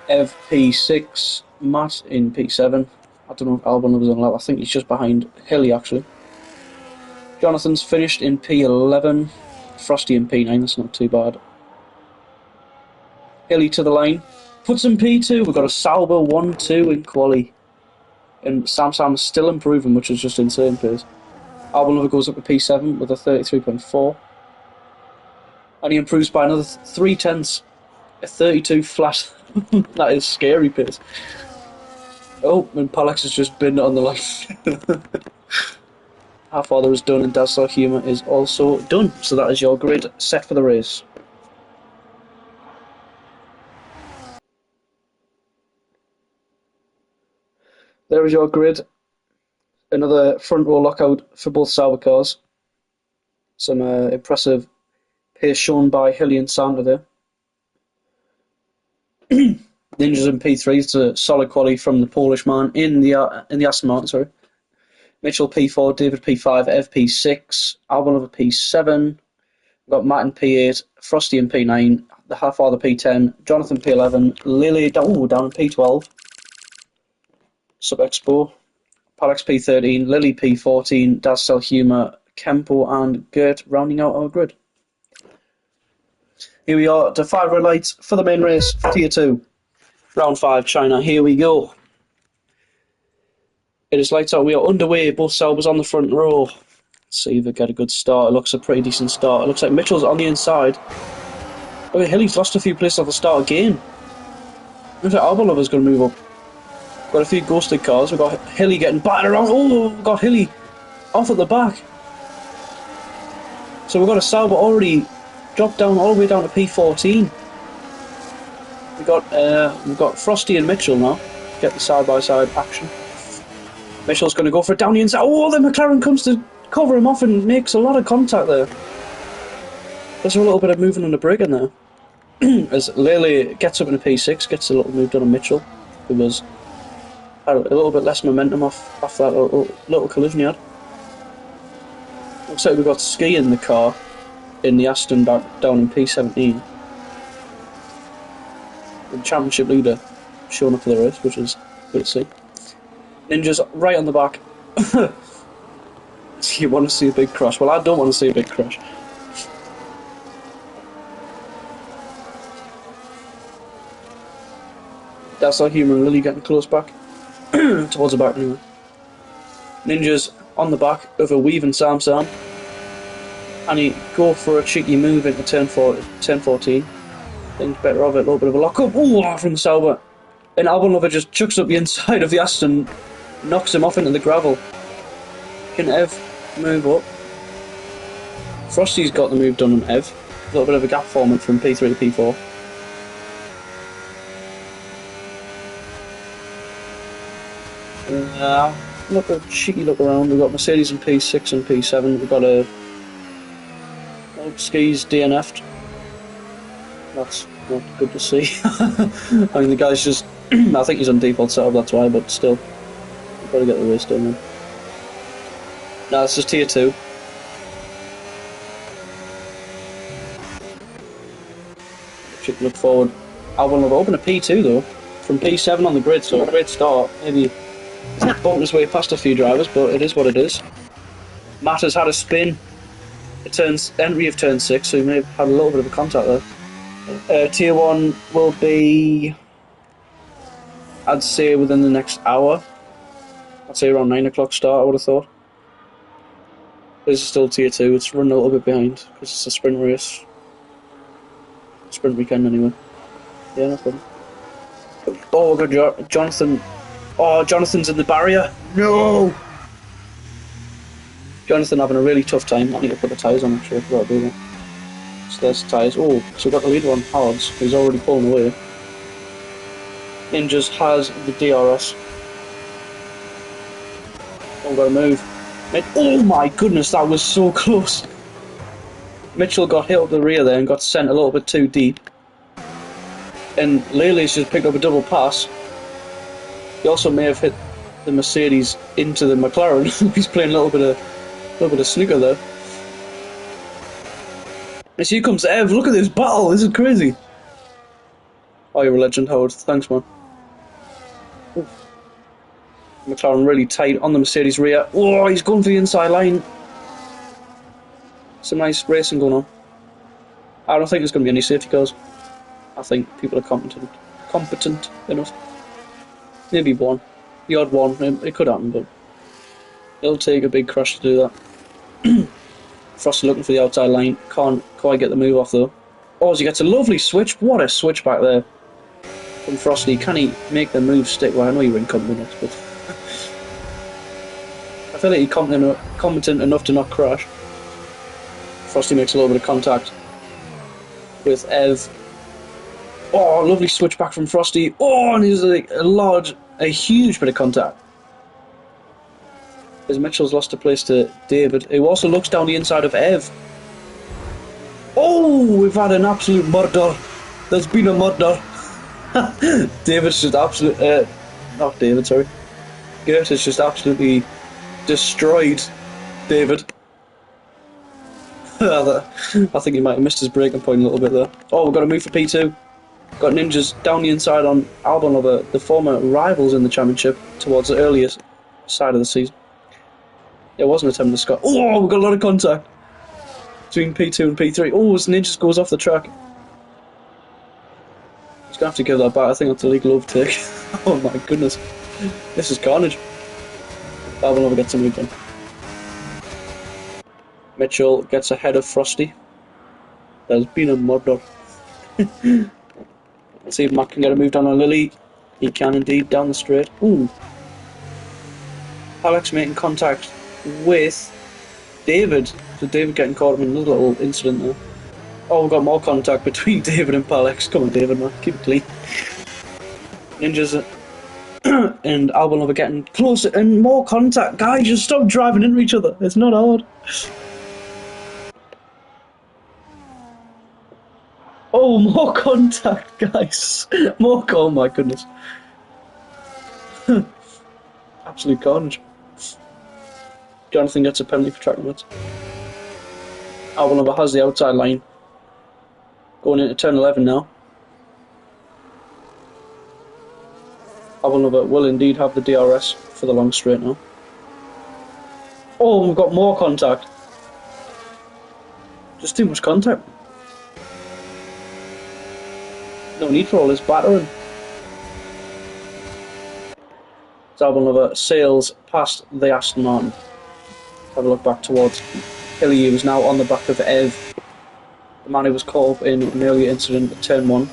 Ev P6, Matt in P7. I don't know if Albon was on lap. I think he's just behind Hilly actually. Jonathan's finished in P11. Frosty in P9. That's not too bad. Hilly to the line. Puts in P2. We've got a Sauber 1-2 in quali. And Sam is still improving, which is just insane pace. Albon Lover goes up to P7 with a 33.4. And he improves by another 3/10, a 32 flat. That is scary pace. Oh, and Pallex has just been on the line. Half Father is done, and Dazzler Humour is also done. So that is your grid set for the race. There is your grid. Another front row lockout for both Sauber cars. Some impressive pace shown by Hilly and Santa there. Ninjas in P3 is a solid quality from the Polish man in the Aston Martin. Sorry, Mitchell P4, David P5, Ev P6, Albon Lover P7. We've got Matt in P8, Frosty in P9, the Half-Father P10, Jonathan P11, Lily down in P12, Sub Expo, Pallex P13, Lily P14, Dazzle Humour, Kempo, and Gert rounding out our grid. Here we are to 5 red lights for the main race for Tier 2. Round 5, China. Here we go. It is lights out. We are underway. Both Saubers on the front row. Let's see if we get a good start. It looks a pretty decent start. It looks like Mitchell's on the inside. Oh, Hilly's lost a few places off the start again. Looks like Albon Lover's going to move up. Got a few ghosted cars. We've got Hilly getting battered around. Oh, we've got Hilly off at the back. So we've got a Sauber already dropped down all the way down to P14. We've got Frosty and Mitchell now. Get the side-by-side action. Mitchell's going to go for it down the inside. Oh, the McLaren comes to cover him off and makes a lot of contact there. There's a little bit of moving on the brake in there. As Lely gets up in a P6, gets a little move done on Mitchell, who was had a little bit less momentum off that little collision he had. Looks like we've got Ski in the car, in the Aston back down in P17. The championship leader showing up for the race, which is good to see. Ninja's right on the back. You want to see a big crash? Well, I don't want to see a big crash. That's our Humour and Lily getting close back. Towards the back anyway. Ninja's on the back of a Weave and Sam. And he go for a cheeky move into turn 14. Things better of it, a little bit of a lock up. Oh, from the Sauber. And Albon Lover just chucks up the inside of the Aston, knocks him off into the gravel. Can Ev move up? Frosty's got the move done on Ev. A little bit of a gap forming from P3 to P4. Look a cheeky look around. We've got Mercedes in P6 and P7. We've got Ski's DNF'd. That's not good to see. I mean, the guy's just... I think he's on default setup, that's why, but still. We've got to get the race done, then. No, this is Tier 2. Should look forward. Albon Lover open a P2, though. From P7 on the grid, so a great start. Maybe bumping his way past a few drivers, but it is what it is. Matt has had a spin. Entry of turn 6, so he may have had a little bit of a contact there. Tier 1 will be, I'd say, within the next hour. I'd say around 9 o'clock start, I would have thought. This is still Tier 2, it's running a little bit behind, because it's a sprint race. Sprint weekend, anyway. Yeah, no problem. Oh, we've got Jonathan. Oh, Jonathan's in the barrier. No! Jonathan having a really tough time. I need to put the tyres on, actually. I forgot to do that. So there's the tyres. Oh, so we've got the leader on hards. He's already pulling away. Ninjas has the DRS. Oh, got to move. Oh my goodness, that was so close. Mitchell got hit up the rear there and got sent a little bit too deep. And Lely's just picked up a double pass. He also may have hit the Mercedes into the McLaren. He's playing a little bit of snooker there. And here comes Ev. Look at this battle. This is crazy. Oh, you're a legend, Howard. Thanks, man. Ooh. McLaren really tight on the Mercedes rear. Oh, he's going for the inside line. Some nice racing going on. I don't think there's going to be any safety cars. I think people are competent enough. Maybe one. The odd one. It could happen, but it'll take a big crash to do that. Frosty looking for the outside line. Can't quite get the move off though. Oh, he gets a lovely switch. What a switch back there from Frosty. Can he make the move stick? Well, I know you're incompetent, but I feel like he's competent enough to not crash. Frosty makes a little bit of contact with Ev. Oh, lovely switch back from Frosty. Oh, and he's like a huge bit of contact. As Mitchell's lost a place to David, who also looks down the inside of Ev. Oh, we've had an absolute murder. There's been a murder. David's just absolute. Not David, sorry. Gert has just absolutely destroyed David. I think he might have missed his breaking point a little bit there. Oh, we've got a move for P2. Got ninjas down the inside on Albon, the former rivals in the championship, towards the earliest side of the season. It wasn't attempting to score. Oh, we've got a lot of contact between P2 and P3. Oh, as Ninjas goes off the track. He's going to have to give that back. I think that's a legal overtake. Oh my goodness. This is carnage. Albon gets a move done. Mitchell gets ahead of Frosty. There's been a murder. Let's see if Matt can get a move done on Lily. He can indeed, down the straight. Ooh. Alex making contact with David. So David getting caught up in another little incident there. Oh, we've got more contact between David and Palex. Come on, David, man. Keep it clean. Ninjas and Albon are getting closer and more contact. Guys, just stop driving into each other. It's not hard. Oh, more contact, guys. Oh my goodness. Absolute carnage. Jonathan gets a penalty for track limits. Albon has the outside line. Going into turn 11 now. Albon will indeed have the DRS for the long straight now. Oh, we've got more contact. Just too much contact. No need for all this battering. Albon sails past the Aston Martin. Have a look back towards Hilly, who's now on the back of Ev, the man who was caught up in an earlier incident at turn 1.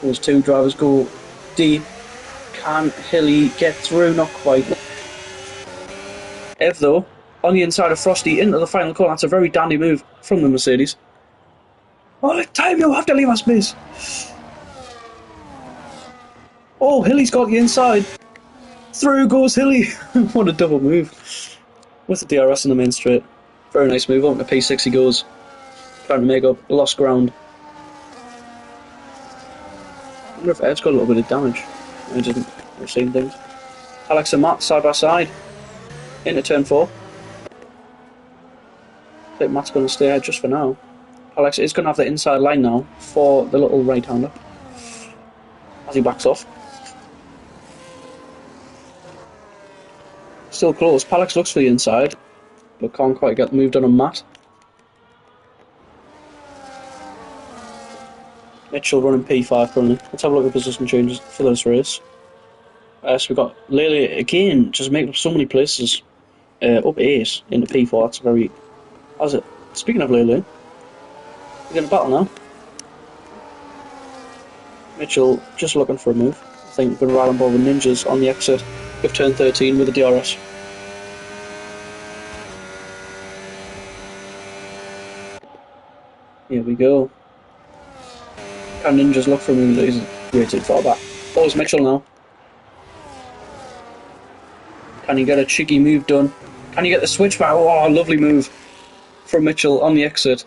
Those two drivers go deep. Can Hilly get through? Not quite. Ev, though, on the inside of Frosty into the final corner. That's a very dandy move from the Mercedes. Oh, time, you have to leave our space. Oh, Hilly's got the inside. Through goes Hilly. What a double move. With the DRS in the main straight. Very nice move. Over to P6 he goes. Trying to make up lost ground. I wonder if Ed's got a little bit of damage. I didn't. I've seen things. Alex and Matt side by side. Into turn 4. I think Matt's going to stay ahead just for now. Alex is going to have the inside line now for the little right-hander. As he backs off. Still close. Palex looks for the inside, but can't quite get the move done on Matt. Mitchell running P5 currently. Let's have a look at position changes for this race. So we've got Lele again, just making up so many places. Up 8 into P4. That's very. How's it? Speaking of Lele, we're going to battle now. Mitchell just looking for a move. I think we're going to ride on board with Ninjas on the exit of turn 13 with the DRS. Here we go. Can Ninjas look for a move? He's way too far back. Oh, it's Mitchell now. Can he get a cheeky move done? Can he get the switch back? Oh, lovely move from Mitchell on the exit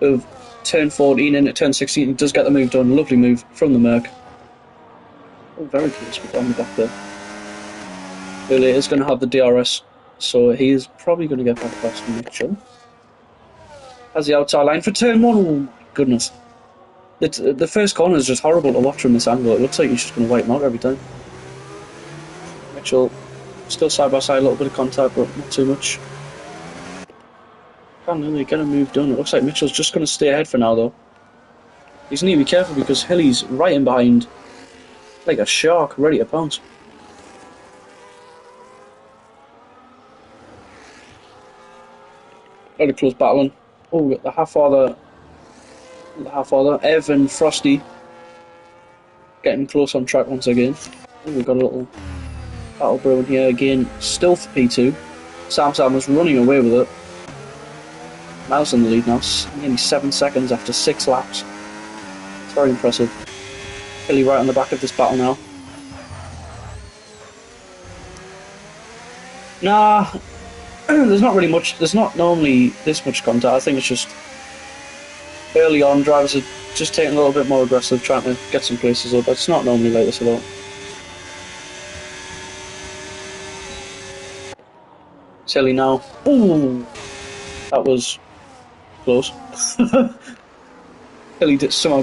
of turn 14 into turn 16. He does get the move done. Lovely move from the Merc. Oh, very close with on the back there. Lily is going to have the DRS, so he is probably going to get back past Mitchell. Has the outside line for turn 1. Oh my goodness. The first corner is just horrible to watch from this angle. It looks like he's just going to wipe him out every time. Mitchell still side by side, a little bit of contact, but not too much. Can't really get a move done. It looks like Mitchell's just going to stay ahead for now, though. He's need to be careful because Hilly's right in behind Like a shark, ready to pounce. Very close battling. Oh, we got the half-father, Ev and Frosty getting close on track once again. Oh, we've got a little battle brewing here again, still for P2. Sam was running away with it. Miles in the lead now, nearly 7 seconds after 6 laps. It's very impressive. Hilly right on the back of this battle now. Nah, there's not normally this much contact. I think it's just early on drivers are just taking a little bit more aggressive, trying to get some places up. It's not normally like this at all. Silly now. Ooh, that was close. Hilly somehow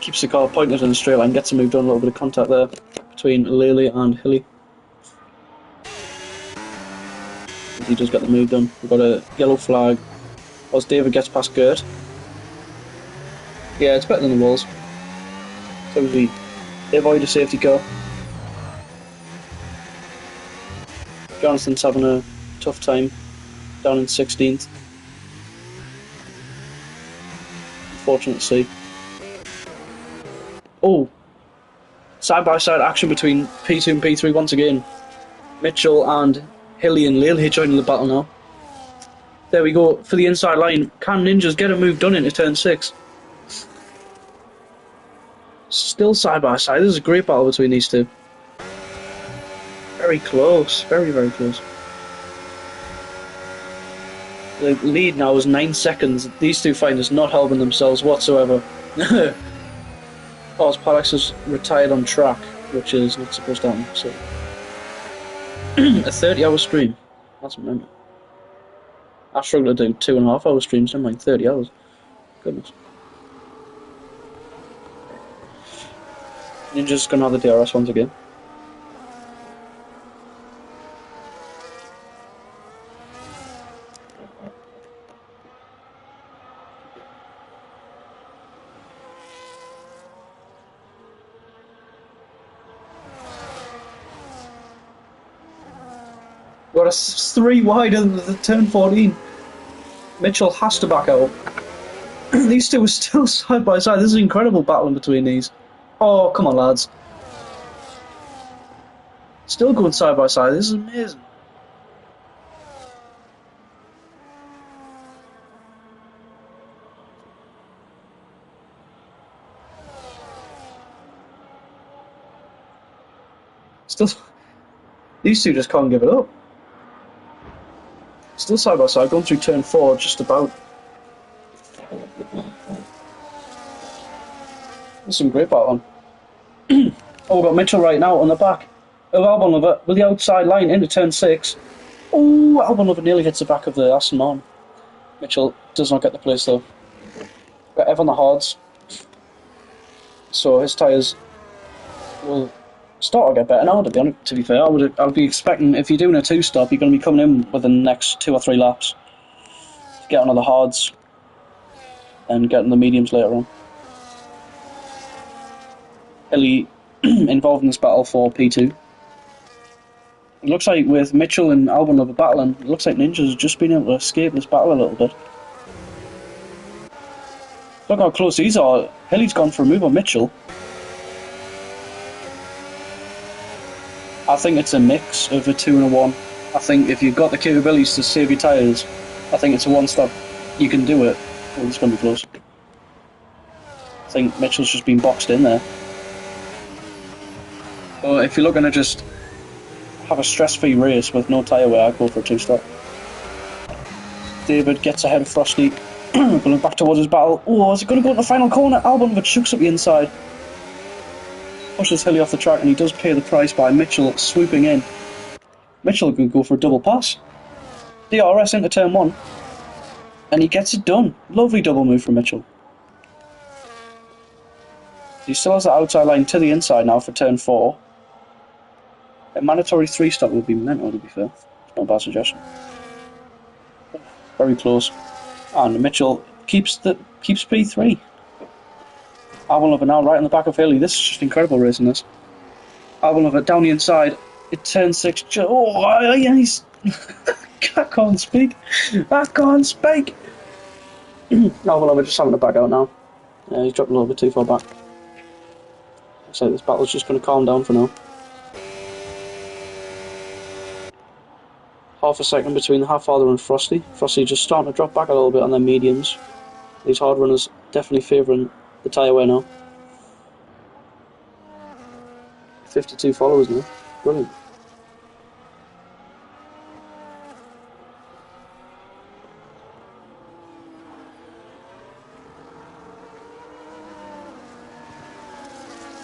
keeps the car pointed in a straight line, gets a move done, a little bit of contact there between Lely and Hilly. He does get the move done. We've got a yellow flag as David gets past Gert. Yeah, it's better than the walls. So they avoid a safety car. Jonathan's having a tough time down in 16th. Unfortunate to see. Oh, side-by-side action between P2 and P3 once again. Mitchell and Hilly and Lale joining the battle now. There we go, for the inside line. Can Ninjas get a move done into turn 6? Still side-by-side. This is a great battle between these two. Very close. Very, very close. The lead now is 9 seconds. These two fighters not helping themselves whatsoever. Cause Palax has retired on track, which is not supposed to happen. So, a 30-hour stream. That's mental. I struggle to do 2.5-hour streams. Never mind 30 hours. Goodness. Ninja's gonna have the DRS once again. Got a 3 wide in the turn 14. Mitchell has to back out. These two are still side by side. This is an incredible battle in between these. Oh, come on, lads. Still going side by side. This is amazing. Still, these two just can't give it up. Still side by side, going through turn 4, just about. There's some great battle on. Oh, we've got Mitchell right now on the back of Albon Lover with the outside line into turn 6. Oh, Albon Lover nearly hits the back of the Aston Martin. Mitchell does not get the place though. Got Ev on the hards. So his tyres will start to get better now, to be fair. I'd be expecting, if you're doing a 2-stop, you're going to be coming in within the next 2 or 3 laps. Get on the hards and getting the mediums later on. Hilly involved in this battle for P2. It looks like with Mitchell and Albon Lover battling, it looks like Ninjas have just been able to escape this battle a little bit. Look how close these are. Hilly's gone for a move on Mitchell. I think it's a mix of a 2 and a 1. I think if you've got the capabilities to save your tyres, I think it's a 1-stop. You can do it. Oh, it's going to be close. I think Mitchell's just been boxed in there. So if you're looking to just have a stress-free race with no tyre wear, I'd go for a 2-stop. David gets ahead of Frosty. Going back towards his battle. Oh, is it going to go to the final corner? Albon but shooks up the inside. Pushes Hilly off the track, and he does pay the price by Mitchell swooping in. Mitchell can go for a double pass. DRS into turn 1. And he gets it done. Lovely double move from Mitchell. He still has the outside line to the inside now for turn 4. A mandatory 3-stop would be mental, to be fair. It's not a bad suggestion. Very close. And Mitchell keeps P3. Albon Lover now right on the back of Hilly. This is just incredible racing, this. Albon down the inside. It turns 6. Oh, he's. I can't speak. I can't speak. Albon just having to back out now. He's dropped a little bit too far back. So this battle's just going to calm down for now. Half a second between the Half-Father and Frosty. Frosty just starting to drop back a little bit on their mediums. These hard runners definitely favouring the tyre wear now. 52 followers now. Brilliant.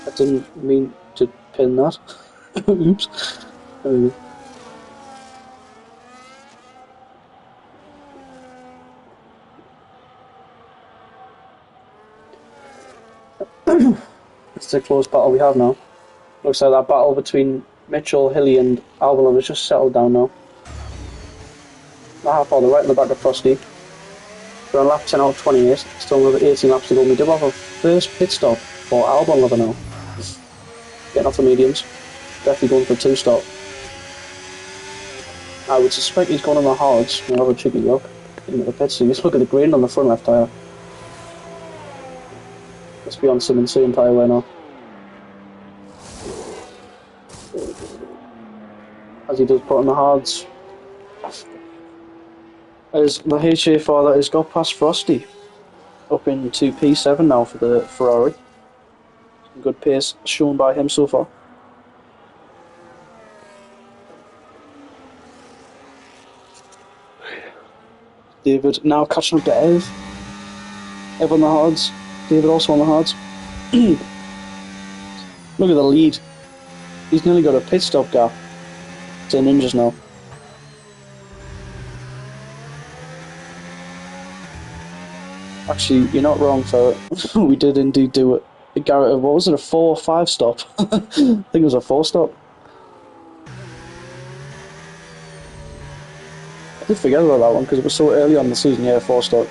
I didn't mean to pin that. Oops. There we go. It's the close battle we have now. Looks like that battle between Mitchell, Hilly and Albon has just settled down now. The Half-Father right in the back of Frosty. We're on lap 10 out of 28. Still another 18 laps to go. We do have a first pit stop for Albon Lover now. Getting off the mediums. Definitely going for a 2-stop. I would suspect he's going on the hards. We'll have a cheeky look into the pit. So just look at the green on the front left tyre. Let's be on some insane tyre wear now. As he does put on the hards. As the HA father has got past Frosty. Up into P7 now for the Ferrari. Some good pace shown by him so far. David now catching up to Ev. Ev on the hards. David also on the hards. Look at the lead. He's nearly got a pit stop gap to Ninjas now. Actually, you're not wrong, Ferret. We did indeed do it. Garrett, what was it, a 4 or 5 stop? I think it was a 4 stop. I did forget about that one because it was so early on in the season. Yeah, 4 stop.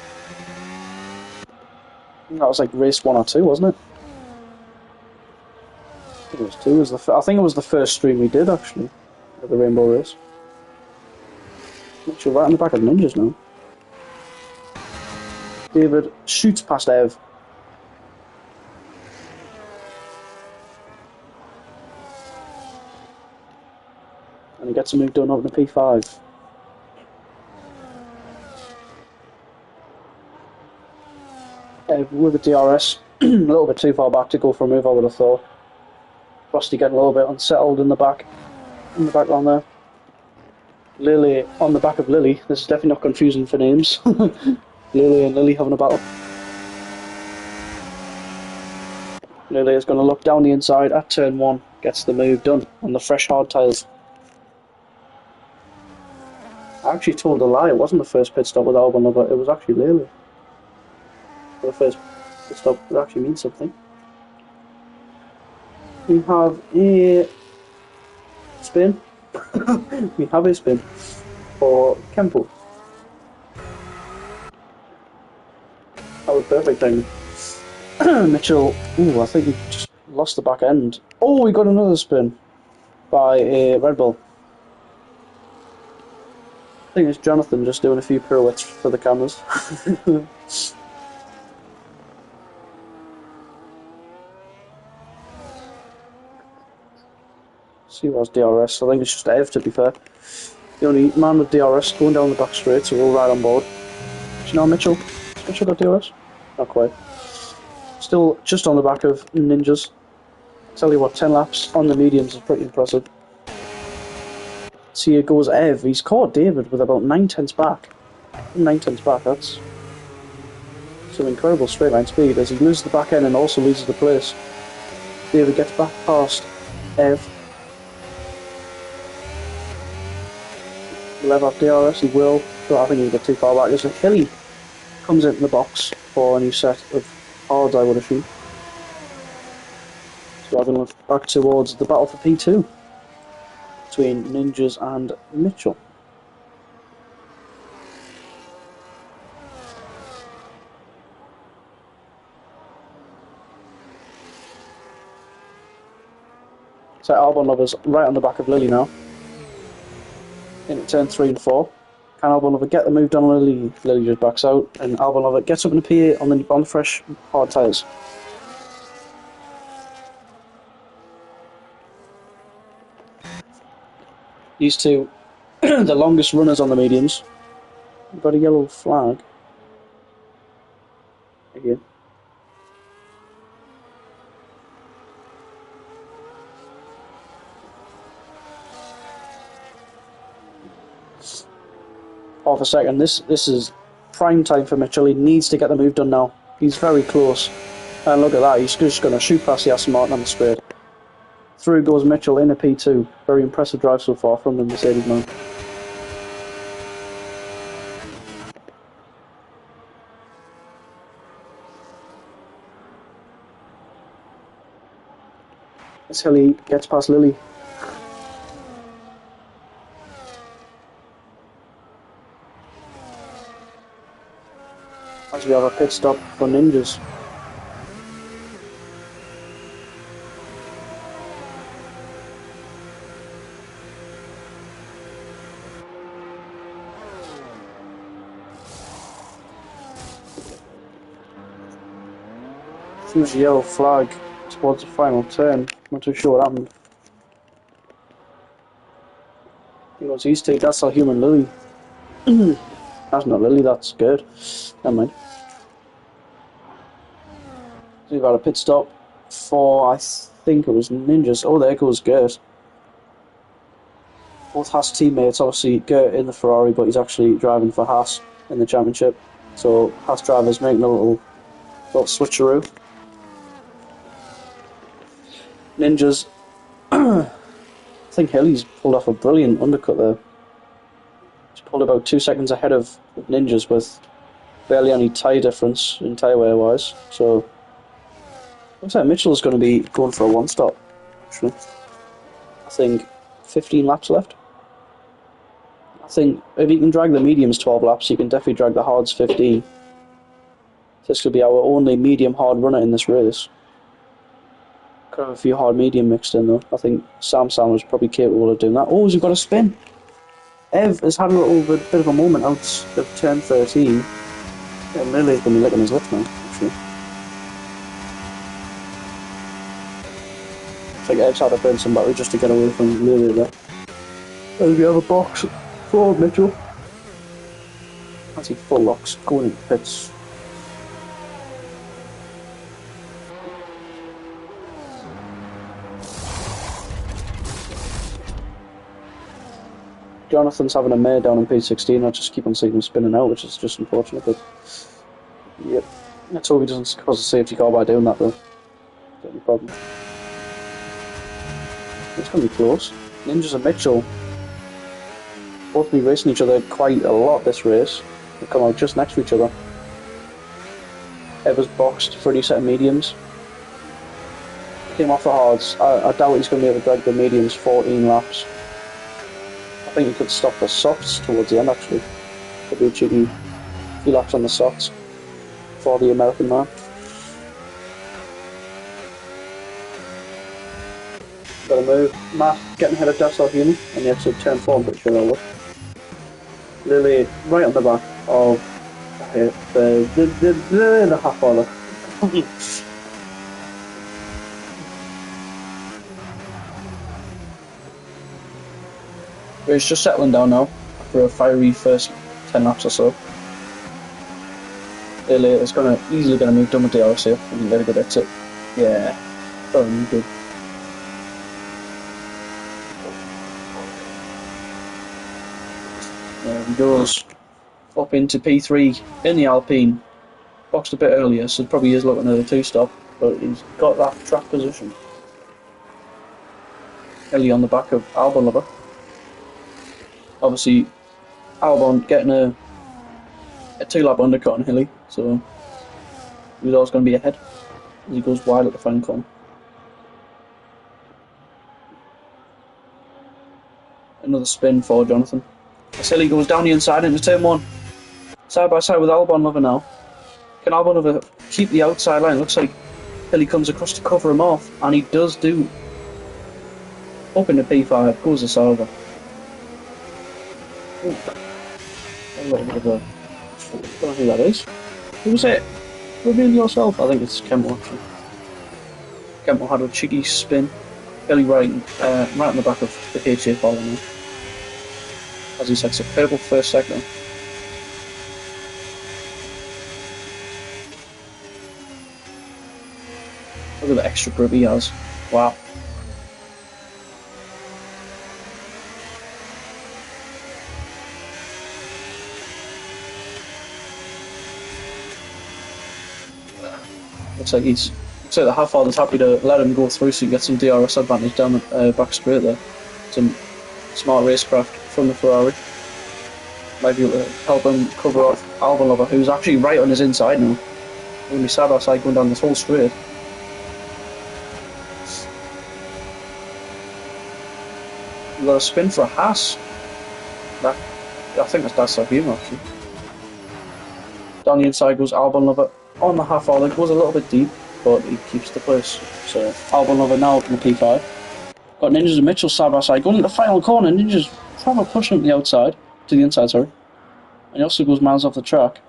That was like race 1 or 2, wasn't it? I think it was 2. I think it was the first stream we did actually at the Rainbow Race. Actually, right in the back of Ninjas now. David shoots past Ev. And he gets a move done up to P5. Ev with the DRS. A little bit too far back to go for a move, I would have thought. Frosty getting a little bit unsettled in the background there. Lily on the back of Lily. This is definitely not confusing for names. Lily and Lily having a battle. Lily is going to look down the inside at turn 1. Gets the move done on the fresh hard tyres. I actually told a lie. It wasn't the first pit stop with Albon, but it was actually Lily. The first pit stop would actually mean something. We have a spin. We have a spin for Kempo. That was perfect timing. Mitchell, I think he just lost the back end. Oh, we got another spin by a Red Bull. I think it's Jonathan just doing a few pirouettes for the cameras. See what's DRS. I think it's just Ev, to be fair. The only man with DRS going down the back straight, so we'll ride on board. Do you know Mitchell? Has Mitchell got DRS? Not quite. Still just on the back of Ninjas. Tell you what, 10 laps on the mediums is pretty impressive. See, here goes Ev. He's caught David with about 9/10 back. 9/10 back, that's some incredible straight line speed as he loses the back end and also loses the place. David gets back past Ev. Will Ev have DRS? He will, but I think he'll get too far back. There's Hilly comes into the box for a new set of hards, I would assume. So I'm going to look back towards the battle for P2 between Ninjas and Mitchell. So Albon Lover's right on the back of Lily now. Into turn 3 and 4. Can Albon Lover get the move done on Lily? Lily just backs out, and Albon Lover gets up in the P8 on the fresh hard tyres. These two, the longest runners on the mediums. We've got a yellow flag. Again. Half a second. This is prime time for Mitchell. He needs to get the move done now. He's very close. And look at that. He's just going to shoot past the Aston Martin on the straight. Through goes Mitchell in a P2. Very impressive drive so far from the Mercedes man. As Hilly gets past Lily. As we have a pit stop for Ninjas. Huge yellow flag towards the final turn. Not too sure what happened. He goes east take. That's our human Lily. That's not Lily. That's good. Never mind. So we've had a pit stop for, I think it was Ninjas. Oh, there goes Gert. Both Haas teammates, obviously Gert in the Ferrari, but he's actually driving for Haas in the championship. So Haas drivers making a little switcheroo. Ninjas, I think Hilly's pulled off a brilliant undercut there. He's pulled about 2 seconds ahead of Ninjas with barely any tyre difference in tyre wear wise. So looks like Mitchell's going to be going for a one stop. Actually, I think 15 laps left. I think if you can drag the mediums 12 laps, you can definitely drag the hards 15. This could be our only medium hard runner in this race. Could have a few hard medium mixed in though. I think Sam was probably capable of doing that. Oh, he's got a spin. Ev has had a little bit of a moment out of turn 13. Yeah, Lily's going to be licking his lips now, actually. Looks like Ev's had to burn some battery just to get away from Lily there. As we have a box for Mitchell. I see full locks going into pits. Jonathan's having a mare down on P16. I just keep on seeing him spinning out, which is just unfortunate. But yep, let's hope he doesn't cause a safety car by doing that, though. Not any problem. It's going to be close. Ninjas and Mitchell both be racing each other quite a lot this race. They come out just next to each other. Ever's boxed for a set of mediums. Came off the hards. I doubt he's going to be able to drag the mediums 14 laps. I think he could stop the softs towards the end, actually. Could be a cheeky few laps on the softs for the American man. Got a move. Matt getting ahead of Dassel Hume on the exit turn 4, I'm pretty sure that was. Lily right on the back of the half baller. But it's just settling down now after a fiery first 10 laps or so. Lily is easily going to move done with the RS here and get a good exit. Yeah, very good. There he goes. Up into P3 in the Alpine. Boxed a bit earlier, so probably is looking at a 2-stop, but he's got that track position. Ellie on the back of Albon Lover. Obviously, Albon getting a 2-lap undercut on Hilly, so he's always going to be ahead as he goes wide at the final corner. Another spin for Jonathan. As Hilly goes down the inside into turn 1. Side by side with Albon Lover now. Can Albon Lover keep the outside line? Looks like Hilly comes across to cover him off, and he does do. Up into P5, goes the Sauber. Ooh, a little bit of a... I don't know who that is. Who was it? Reveal yourself. I think it's Kempo actually. Kempo had a cheeky spin. Billy right in the back of the HA follower now. As he sets a purple first sector. Look at the extra grip he has. Wow. Looks like the half father's happy to let him go through so he gets some DRS advantage down the back straight there. Some smart racecraft from the Ferrari. Might be able to help him cover off Albanova, who's actually right on his inside now. He's going to be side by side going down this whole straight. We've got a spin for a Haas. I think that's like him actually. Down the inside goes Albanova. On the half father, goes a little bit deep, but he keeps the place. So Albanova now up in the P5. Got Ninjas and Mitchell side by side. Going into the final corner, Ninjas trying to push him to the outside. To the inside, sorry. And he also goes miles off the track.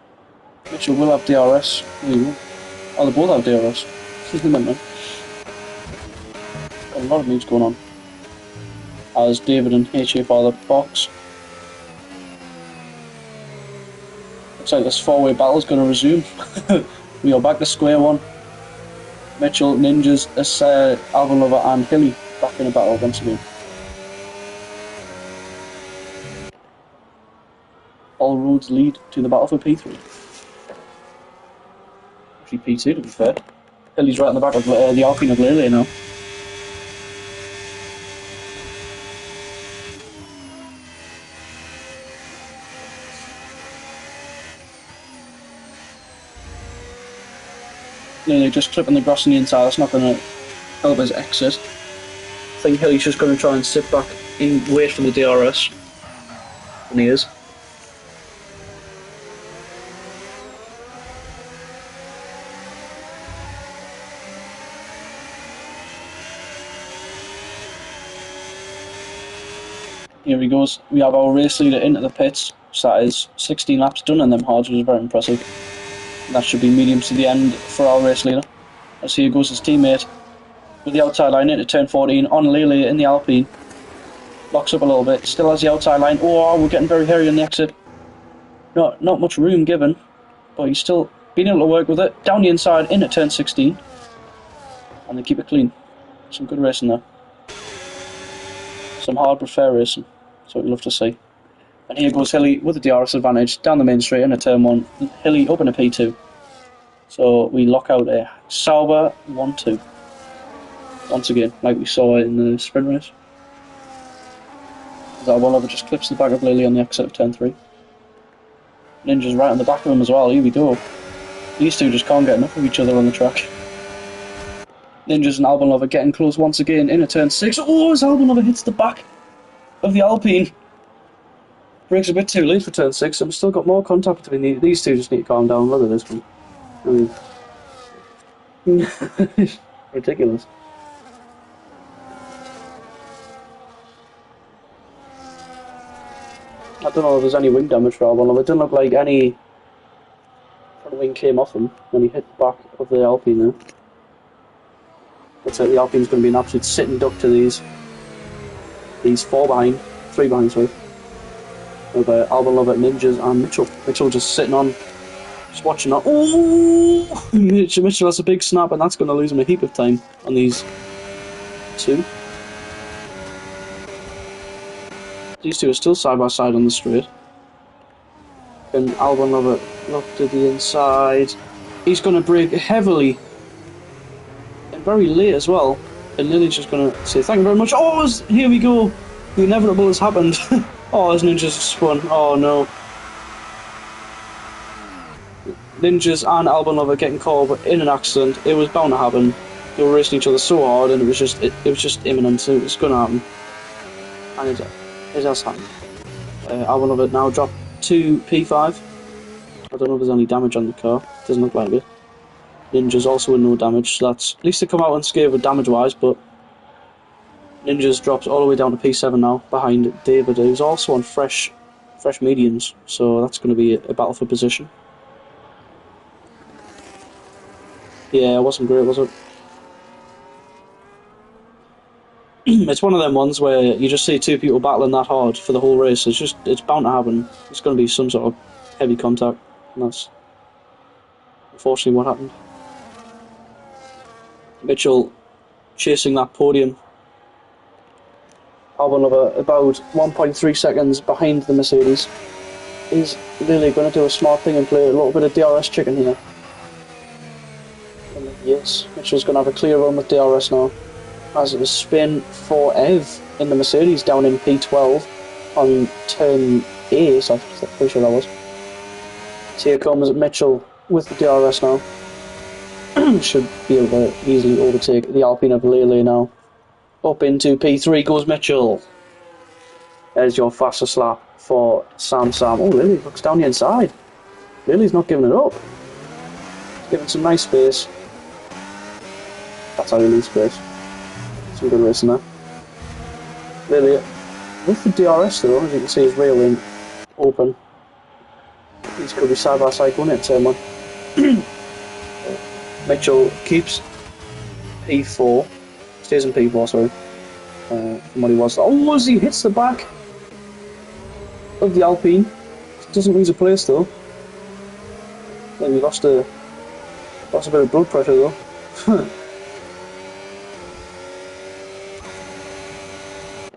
Mitchell will have DRS. There you go. Oh, they both have DRS. Excuse me, man. Got a lot of moves going on. As David and HA father box. Looks like this four-way battle is going to resume. We are back to square one. Mitchell, Ninjas, Albanova and Hilly back in a battle once again. All roads lead to the battle for P3. Actually P2 to be fair. Hilly's right in the back of the Alpine of Lele now. Nearly just clipping the grass on the inside, that's not going to help his exit. I think Hilly's just going to try and sit back and wait for the DRS. And he is. Here he goes. We have our race leader into the pits. So that is 16 laps done in them hards, which is very impressive. That should be medium to the end for our race leader. As here goes his teammate with the outside line into turn 14 on Lele in the Alpine. Locks up a little bit, still has the outside line. Oh, we're getting very hairy on the exit. Not much room given, but he's still been able to work with it. Down the inside into turn 16. And they keep it clean. Some good racing there. Some hard but fair racing. That's what we love to see. And here goes Hilly with the DRS advantage down the main straight into turn 1. Hilly up in a P2. So we lock out a Sauber 1-2. Once again, like we saw in the sprint race. Albanova just clips the back of Lily on the exit of turn 3. Ninja's right on the back of him as well. Here we go. These two just can't get enough of each other on the track. Ninjas and Albanova getting close once again into turn 6. Oh, as Albanova hits the back of the Alpine. Brakes a bit too late for turn 6, and we've still got more contact between these two. Just need to calm down. Look at this one. I mean, ridiculous. I don't know if there's any wing damage for Albanova. It didn't look like any front wing came off him when he hit the back of the Alpine there. Looks like the Alpine's going to be an absolute sitting duck to these 3 behind, sorry. With Albanova, Ninjas and Mitchell. Mitchell just sitting on, just watching that. Oh! Mitchell has a big snap, and that's going to lose him a heap of time on these two. These two are still side by side on the straight. And Albanova look to the inside. He's going to brake heavily. And very late as well. And Lily's just going to say thank you very much. Oh, here we go. The inevitable has happened. Oh, his Ninjas spun. Oh no. Ninjas and Albanova getting caught in an accident. It was bound to happen. They were racing each other so hard, and it was just imminent. It was going to happen. And it has happened. Albanova now dropped to P5. I don't know if there's any damage on the car. Doesn't look like it. Ninja's also with no damage, so that's at least they come out unscathed with damage wise, but Ninjas drops all the way down to P7 now, behind David, who's also on fresh mediums, so that's going to be a battle for position. Yeah, it wasn't great, was it? It's one of them ones where you just see two people battling that hard for the whole race. It's bound to happen. It's going to be some sort of heavy contact, and that's unfortunately what happened. Mitchell chasing that podium. Albon about 1.3 seconds behind the Mercedes. Is Lily going to do a smart thing and play a little bit of DRS chicken here? And yes, Mitchell's going to have a clear run with DRS now. As it was spin for Ev in the Mercedes down in P12 on turn 8, I'm pretty sure that was. So here comes Mitchell with the DRS now. Should be able to easily overtake the Alpine of Lele now. Up into P3 goes Mitchell. There's your fastest lap for Sam. Oh, Lily looks down the inside. Lily's not giving it up. Giving some nice space. That's how you lose space. Some good racing there. Lily with the DRS though, as you can see, his rail link open. These could be side by side going into turn 1. Mitchell keeps P4, stays in P4, sorry, from what he was. Oh, as he hits the back of the Alpine. Doesn't lose a place though. Then he lost a bit of blood pressure though.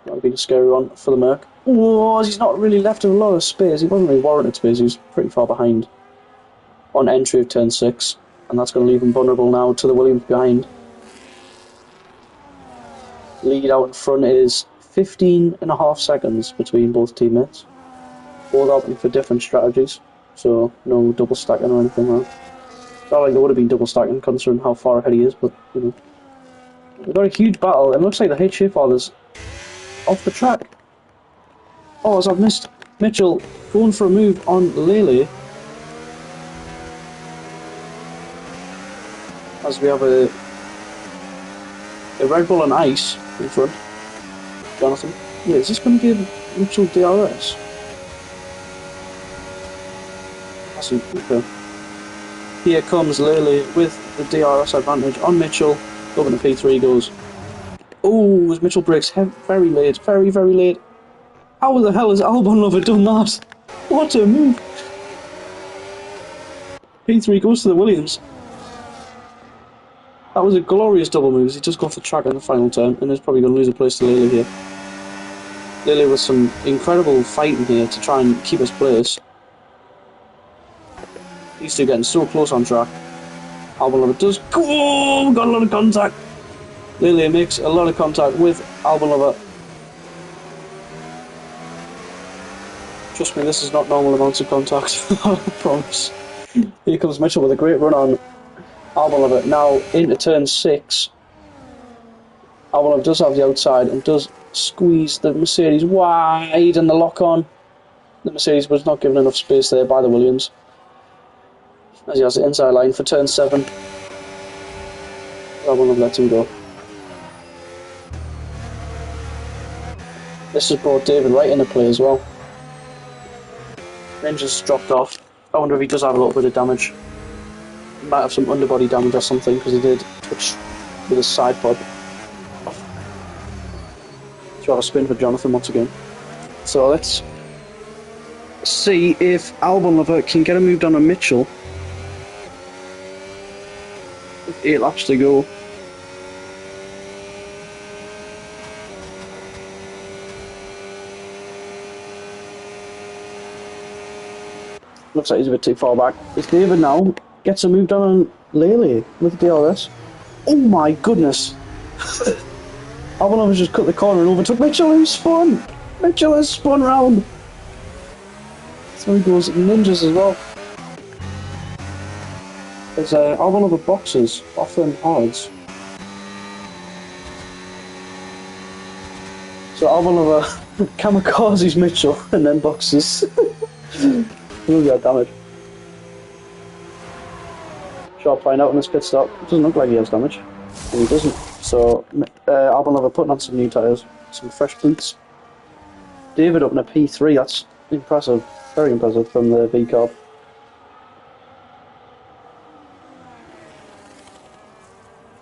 That would be a scary one for the Merc. Oh, he's not really left a lot of space. He wasn't really warranted space. He was pretty far behind on entry of turn 6. And that's going to leave him vulnerable now to the Williams behind. Lead out in front is 15.5 seconds between both teammates. Both opting for different strategies, so no double stacking or anything like that. It's not like there would have been double stacking considering how far ahead he is, but you know. We've got a huge battle. It looks like the HA Fathers off the track. Oh, as I've missed Mitchell going for a move on Lele. As we have a Red Bull on ice in front. Jonathan. Yeah, is this going to give Mitchell DRS? Okay. Here comes Lele with the DRS advantage on Mitchell. Up into P3 goes. Oh, as Mitchell breaks very late, very late. How the hell has Albon Lover done that? What a move! P3 goes to the Williams. That was a glorious double move. He just got off the track in the final turn and is probably going to lose a place to Lele here. Lele with some incredible fighting here to try and keep his place. These two getting so close on track. Albon Lover does. Oh, got a lot of contact. Lele makes a lot of contact with Albon Lover. Trust me, this is not normal amounts of contact. I promise. Here comes Mitchell with a great run on Albon Lover. Now into turn 6. Albon Lover does have the outside and does squeeze the Mercedes wide and the lock on. The Mercedes was not given enough space there by the Williams. As he has the inside line for turn 7. Albon Lover lets him go. This has brought David right into play as well. Ranger's dropped off. I wonder if he does have a little bit of damage. He might have some underbody damage or something because he did touch with his side pod. So have a spin for Jonathan once again. So let's see if Albon Lover can get a move done on Mitchell. With 8 laps to go. Looks like he's a bit too far back. If David now gets a move done on Lele with the DRS. Oh my goodness! Albon Lover just cut the corner and overtook Mitchell, who spun! Mitchell has spun round! So he goes ninjas as well. There's Albon Lover boxes off them hards. So Albon Lover kamikazes Mitchell and then boxes. Really got damage. Sharp find out in this pit stop. It doesn't look like he has damage. And he doesn't. So, Albon Lover putting on some new tyres, some fresh boots. David up in a P3, that's impressive, very impressive from the V Carb.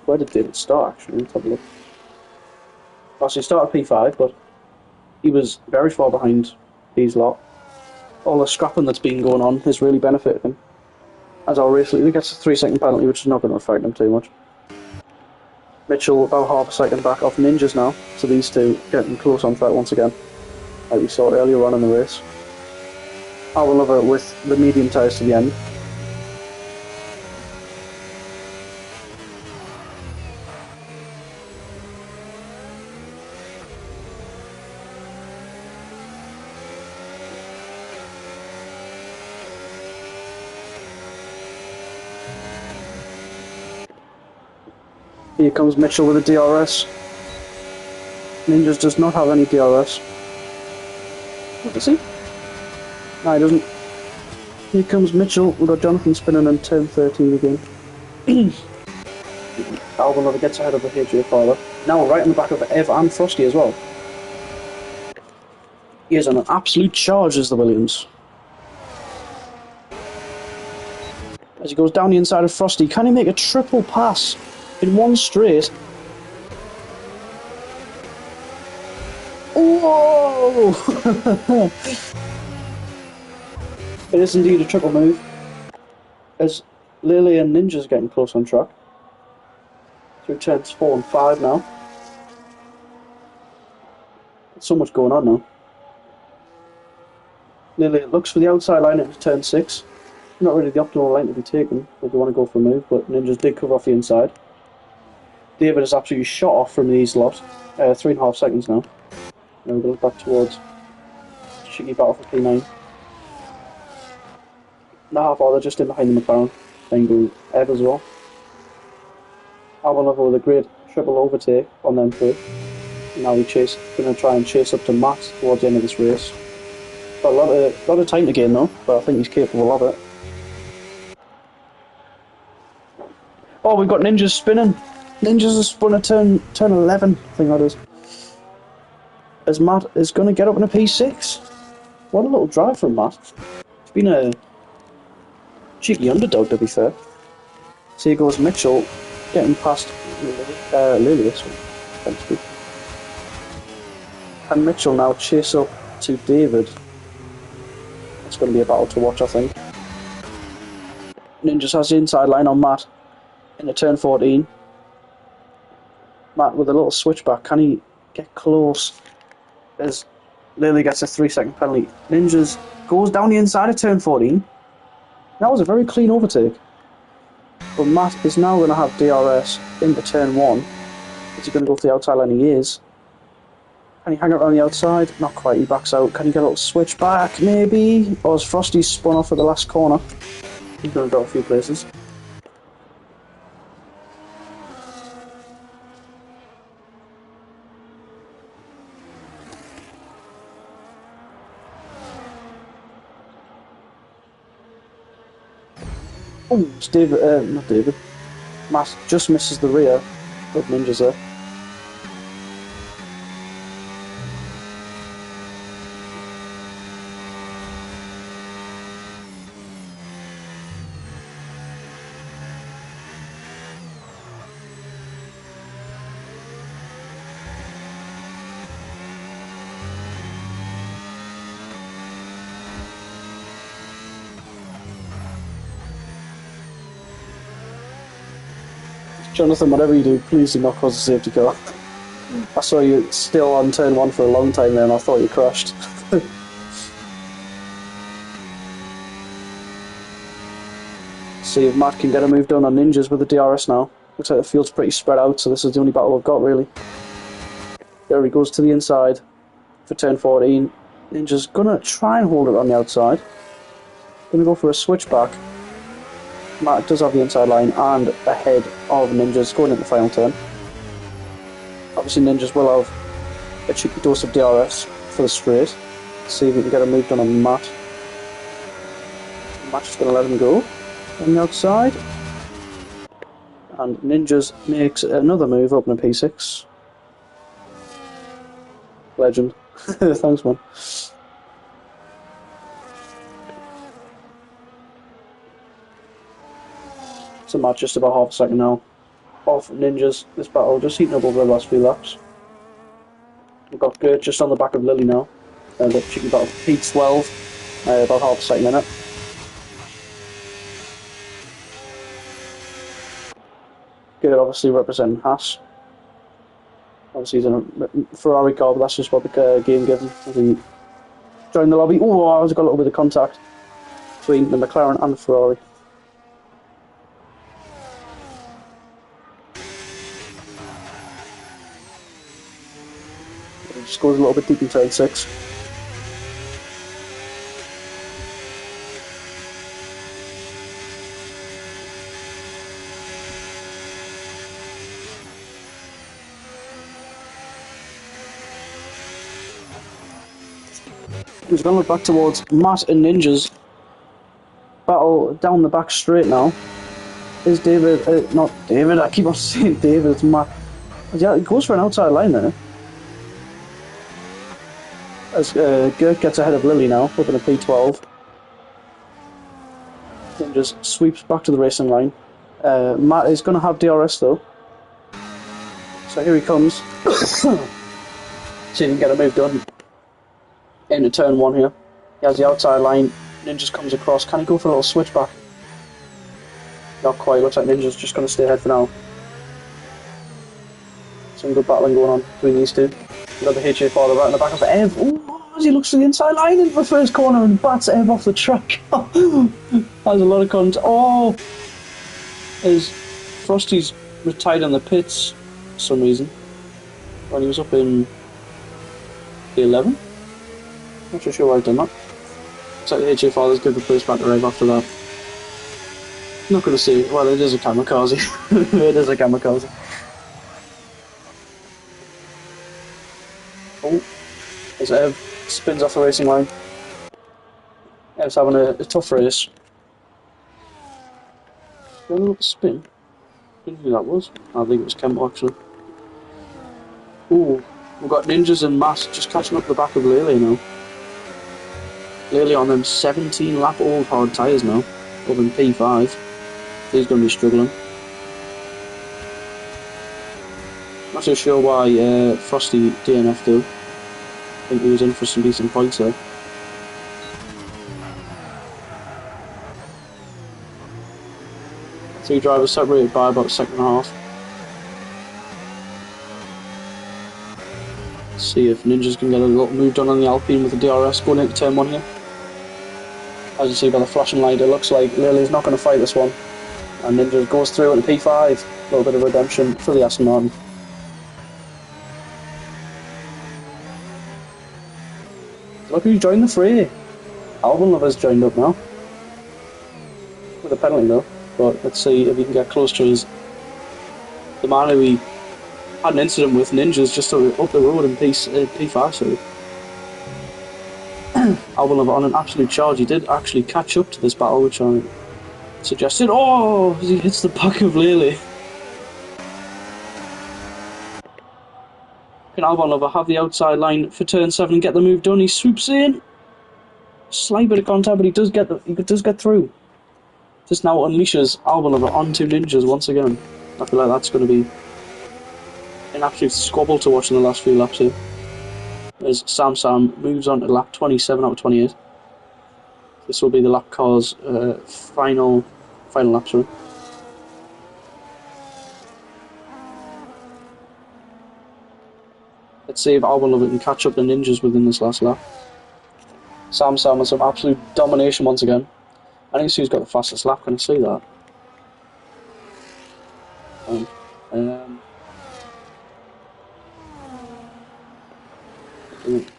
Where did David start actually? Let's have a look. Oh, so he started P5, but he was very far behind these lot. All the scrapping that's been going on has really benefited him. As our race leader gets a 3-second penalty, which is not going to affect him too much. Mitchell about half a second back off Ninjas now, so these two getting close on track once again, like we saw earlier on in the race. Albon Lover with the medium tyres to the end. Here comes Mitchell with a DRS. Ninjas does not have any DRS. What does he? No, he doesn't. Here comes Mitchell. We've got Jonathan spinning in turn 13 again. Albon Lover gets ahead of the HJ father. Now right in the back of Ev and Frosty as well. He is on an absolute charge as the Williams. As he goes down the inside of Frosty, can he make a triple pass in one straight? Whoa! It is indeed a triple move. As Lily and Ninja's getting close on track. Through turns 4 and 5 now. There's so much going on now. Lily looks for the outside line into turn 6. Not really the optimal line to be taken if you want to go for a move, but Ninjas did cover off the inside. David is absolutely shot off from these lot. 3.5 seconds now. Now we're going to look back towards cheeky battle for P9. Not half all, they're just in behind the McLaren. Then go Ev as well. Albon Lover with a great triple overtake on them three. Now we going to try and chase up to Matt towards the end of this race. Got a lot of time to gain though, but I think he's capable of it. Oh, we've got Ninjas spinning. Ninjas has spun a turn 11, I think that is. As Matt is going to get up in a P6. What a little drive from Matt. It's been a cheeky underdog, to be fair. So here goes Mitchell, getting past Lilius. Can Mitchell now chase up to David? It's going to be a battle to watch, I think. Ninjas has the inside line on Matt in the turn 14. Matt with a little switchback. Can he get close? As Lily gets a 3-second penalty. Ninjas goes down the inside of turn 14. That was a very clean overtake. But Matt is now going to have DRS into turn 1. Is he going to go for the outside line? He is. Can he hang around the outside? Not quite, he backs out. Can he get a little switch back, maybe? Or has Frosty spun off at the last corner? He's going to drop a few places. Oh, it's David, not David. Matt just misses the rear of Ninjas there. Jonathan, whatever you do, please do not cause a safety car. I saw you still on turn 1 for a long time there and I thought you crashed. See if Matt can get a move done on Ninjas with the DRS now. Looks like the field's pretty spread out, so this is the only battle I've got really. There he goes to the inside for turn 14. Ninja's gonna try and hold it on the outside. Gonna go for a switchback. Matt does have the inside line and ahead of Ninjas going into the final turn. Obviously Ninjas will have a cheeky dose of DRS for the straight. See if we can get a move done on Matt. Matt's just going to let him go on the outside. And Ninjas makes another move up in a P6. Legend. Thanks, man. It's a match just about half a second now. Off Ninjas, this battle just heating up over the last few laps. We've got Gert just on the back of Lily now. The cheeky battle for P12, about half a second in it. Gert obviously representing Haas. Obviously he's in a Ferrari car, but that's just what the game gives him. As he joined the lobby. Oh, I got a little bit of contact between the McLaren and the Ferrari. It just goes a little bit deep in turn 6. He's going to look back towards Matt and Ninjas. Battle down the back straight now. Is David, not David, I keep on saying David, it's Matt. Yeah, he goes for an outside line there. As Gert gets ahead of Lily now, up in a P12. Ninjas sweeps back to the racing line. Matt is going to have DRS though. So here he comes. See if he can get a move done. Into turn 1 here. He has the outside line. Ninjas comes across. Can he go for a little switchback? Not quite. Looks like Ninja's just going to stay ahead for now. Some good battling going on between these two. We've got the HA father right in the back of the Ev. Oh, as he looks to the inside line into the first corner and bats Ev off the track. That's a lot of content. Oh! As Frosty's retired in the pits for some reason. When he was up in P11. Not too sure why I've done that. Looks like the HA fathers give the place back to Rev after that. Not going to say, well, it is a kamikaze. It is a kamikaze. Oh, as Ev spins off the racing line. Ev's having a tough race. Did I look at the spin? I didn't know who that was. I think it was Kemp actually. Ooh, we've got Ninjas and Matt just catching up the back of Lele now. Lele on them 17 lap old hard tyres now, up in P5. He's going to be struggling. Not too sure why Frosty DNF'd though. I think he was in for some decent points there. Two drivers separated by about a second and a half. Let's see if Ninjas can get a little move done on the Alpine with the DRS going into turn 1 here. As you see by the flashing light, it looks like Lily's not going to fight this one. And Ninjas goes through into P5. A little bit of redemption for the Aston Martin. Look who's joined the fray. Albon Lover's joined up now. With a penalty though. But let's see if he can get close to the man who he had an incident with, Ninjas, just up the road in P5. So Albon Lover on an absolute charge. He did actually catch up to this battle, which I suggested. Oh, as he hits the back of Lele. Can Albon Lover have the outside line for turn 7 and get the move done? He swoops in. Slight bit of contact, but he does get through. This now unleashes Albon Lover onto Ninjas once again. I feel like that's going to be an absolute squabble to watch in the last few laps here. As Sam moves on to lap 27 out of 28. This will be the lap car's final lap, sorry. Let's see if Albon Lover can catch up the Ninjas within this last lap. Sam with some absolute domination once again. I think who's got the fastest lap, can I see that?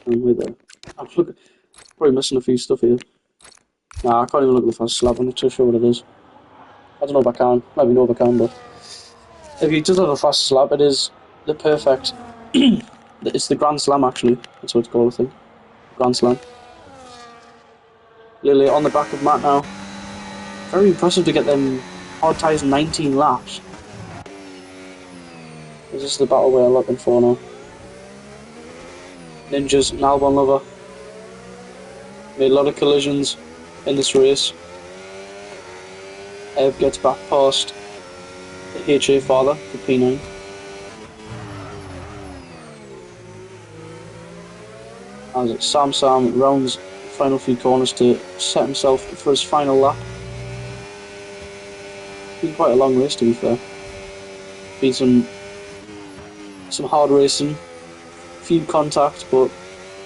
With it. I'm probably missing a few stuff here. Nah, I can't even look at the fastest lap, I'm not too sure what it is. I don't know if I can, maybe know if I can, but if he does have the fastest lap, it is the perfect. It's the Grand Slam actually, that's what it's called, I think. Grand Slam. Lily on the back of Matt now. Very impressive to get them hard tyres 19 laps. Is this the battle we're looking for now? Ninjas and Albon Lover made a lot of collisions in this race. Ev gets back past the HA father for P9. As Sam rounds the final few corners to set himself for his final lap. Been quite a long race, to be fair. Been some hard racing, few contact, but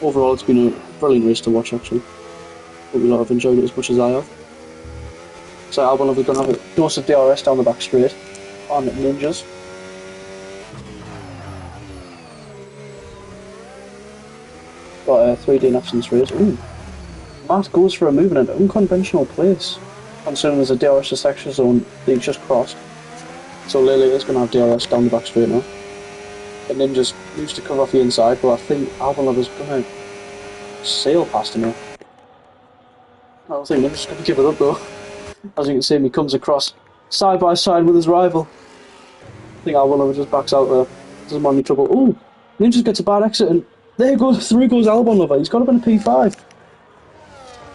overall it's been a brilliant race to watch actually. Hope you lot have enjoyed it as much as I have. So Albon is going to have a dose of DRS down the back straight on Ninjas. Got 3 DNFs in this race. Ooh. Matt goes for a move in an unconventional place, considering there's a DRS section zone being just crossed. So Lele is going to have DRS down the back straight now. And Ninjas moves to cover off the inside, but I think Albon is going to sail past him here. I don't think Ninja's going to give it up though. As you can see, he comes across side by side with his rival. I think Albon just backs out there. Doesn't want any trouble. Ooh! Ninjas gets a bad exit and through goes Albon Lover. He's got up in a P5.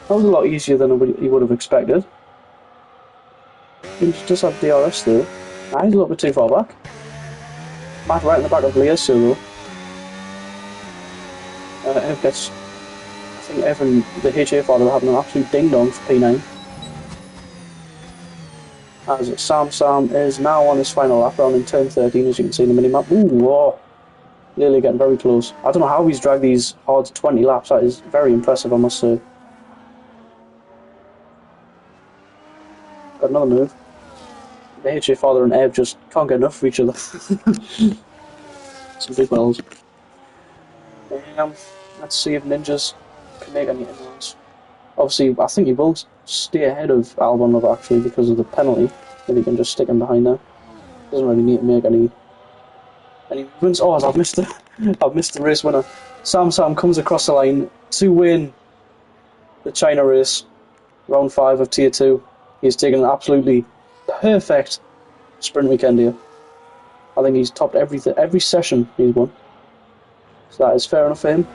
That was a lot easier than he would have expected. Ninjas just have DRS there. Nah, he's a little bit too far back. Matt right in the back of Lea's though. Ev gets... I think Ev and the HA father are having an absolute ding-dong for P9. As Sam is now on his final lap round in turn 13, as you can see in the minimap. Ooh, whoa. Nearly getting very close. I don't know how he's dragged these hard 20 laps. That is very impressive, I must say. Got another move. The HA father and Ev just can't get enough for each other. Some big wells. Let's see if Ninjas can make any inroads. Obviously, I think he will stay ahead of Albon Lover actually because of the penalty. If he can just stick him behind there. Doesn't really need to make any movements. Oh, I've missed the race winner. Sam comes across the line to win the China race, round 5 of Tier 2. He's taken an absolutely perfect sprint weekend here. I think he's topped every session he's won. So that is fair enough for him.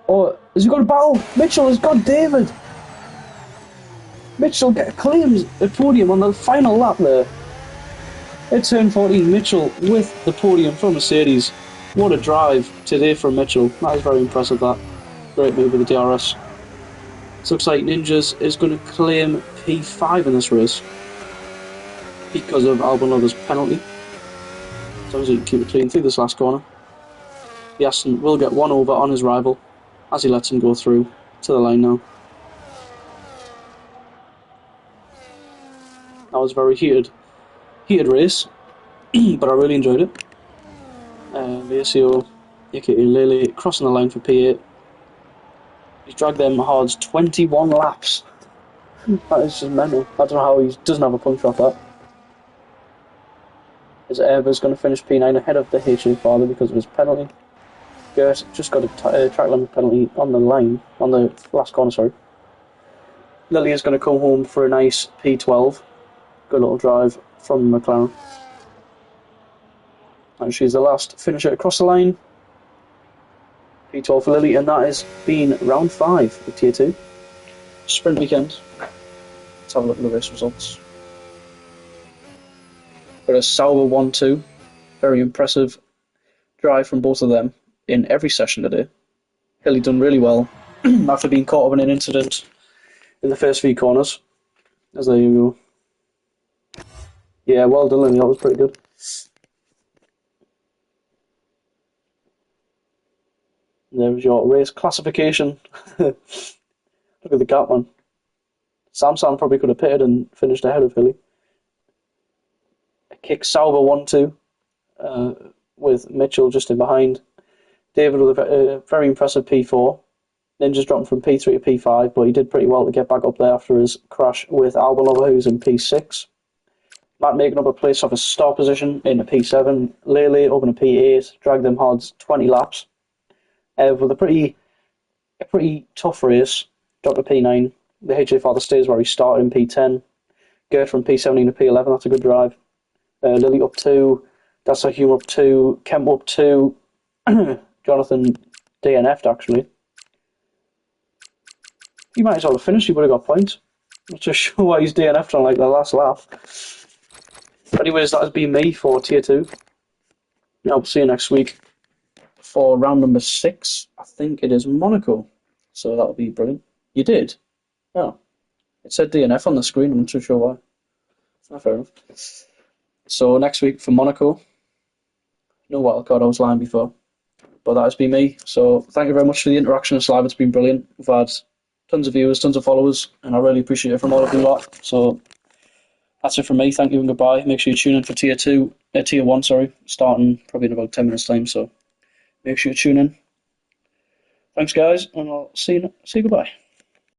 Oh, has he got a battle? Mitchell has got David. Mitchell claims a podium on the final lap there. At turn 14, Mitchell with the podium from Mercedes. What a drive today from Mitchell. That is very impressive, that. Great move with the DRS. It looks like Ninjas is going to claim P5 in this race because of Albon Lover's penalty. As long as he can keep it clean through this last corner. The Aston will get one over on his rival as he lets him go through to the line now. That was a very heated race, but I really enjoyed it. Vasio, aka Lele, crossing the line for P8. He's dragged them hard 21 laps. That is just mental. I don't know how he doesn't have a puncture off that. As Eva's going to finish P9 ahead of the HA father because of his penalty. Gert just got a track limit penalty on the line, on the last corner, sorry. Lily is going to come home for a nice P12. Good little drive from McLaren. And she's the last finisher across the line. P12 for Lily, and that has been round 5 of Tier 2. Sprint weekend. Let's have a look at the race results. Got a Sauber 1-2. Very impressive drive from both of them in every session today. Hilly done really well after being caught up in an incident in the first few corners. As there you go. Yeah, well done, Lily. That was pretty good. There's your race classification. Look at the gap, man. Sam probably could have pitted and finished ahead of Hilly. A kick Sauber 1-2 with Mitchell just in behind. David with a very impressive P4. Ninja's dropping from P3 to P5, but he did pretty well to get back up there after his crash with Albon Lover, who's in P6. Matt making up a place off a start position in a P7. Lele up in a P8, dragged them hard 20 laps. With a pretty tough race, dropped to P9. The HA father stays where he started in P10. Gert from P17 to P11, that's a good drive. Lily up 2, That's like you up 2, Kemp up 2, Jonathan DNF'd actually. He might as well have finished, he would have got points. Not too sure why he's DNF'd on like the last lap. Anyways, that has been me for Tier 2. I'll see you next week for round number 6. I think it is Monaco. So that'll be brilliant. You did? Oh. It said DNF on the screen, I'm not too sure why. Oh, fair enough. So next week for Monaco. No wildcard, I was lying before. But that has been me. So thank you very much for the interaction this live. It's been brilliant. We've had tons of viewers, tons of followers, and I really appreciate it from all of you lot. So that's it from me. Thank you and goodbye. Make sure you tune in for Tier 1, starting probably in about 10 minutes time. So make sure you tune in. Thanks guys, and I'll see you goodbye.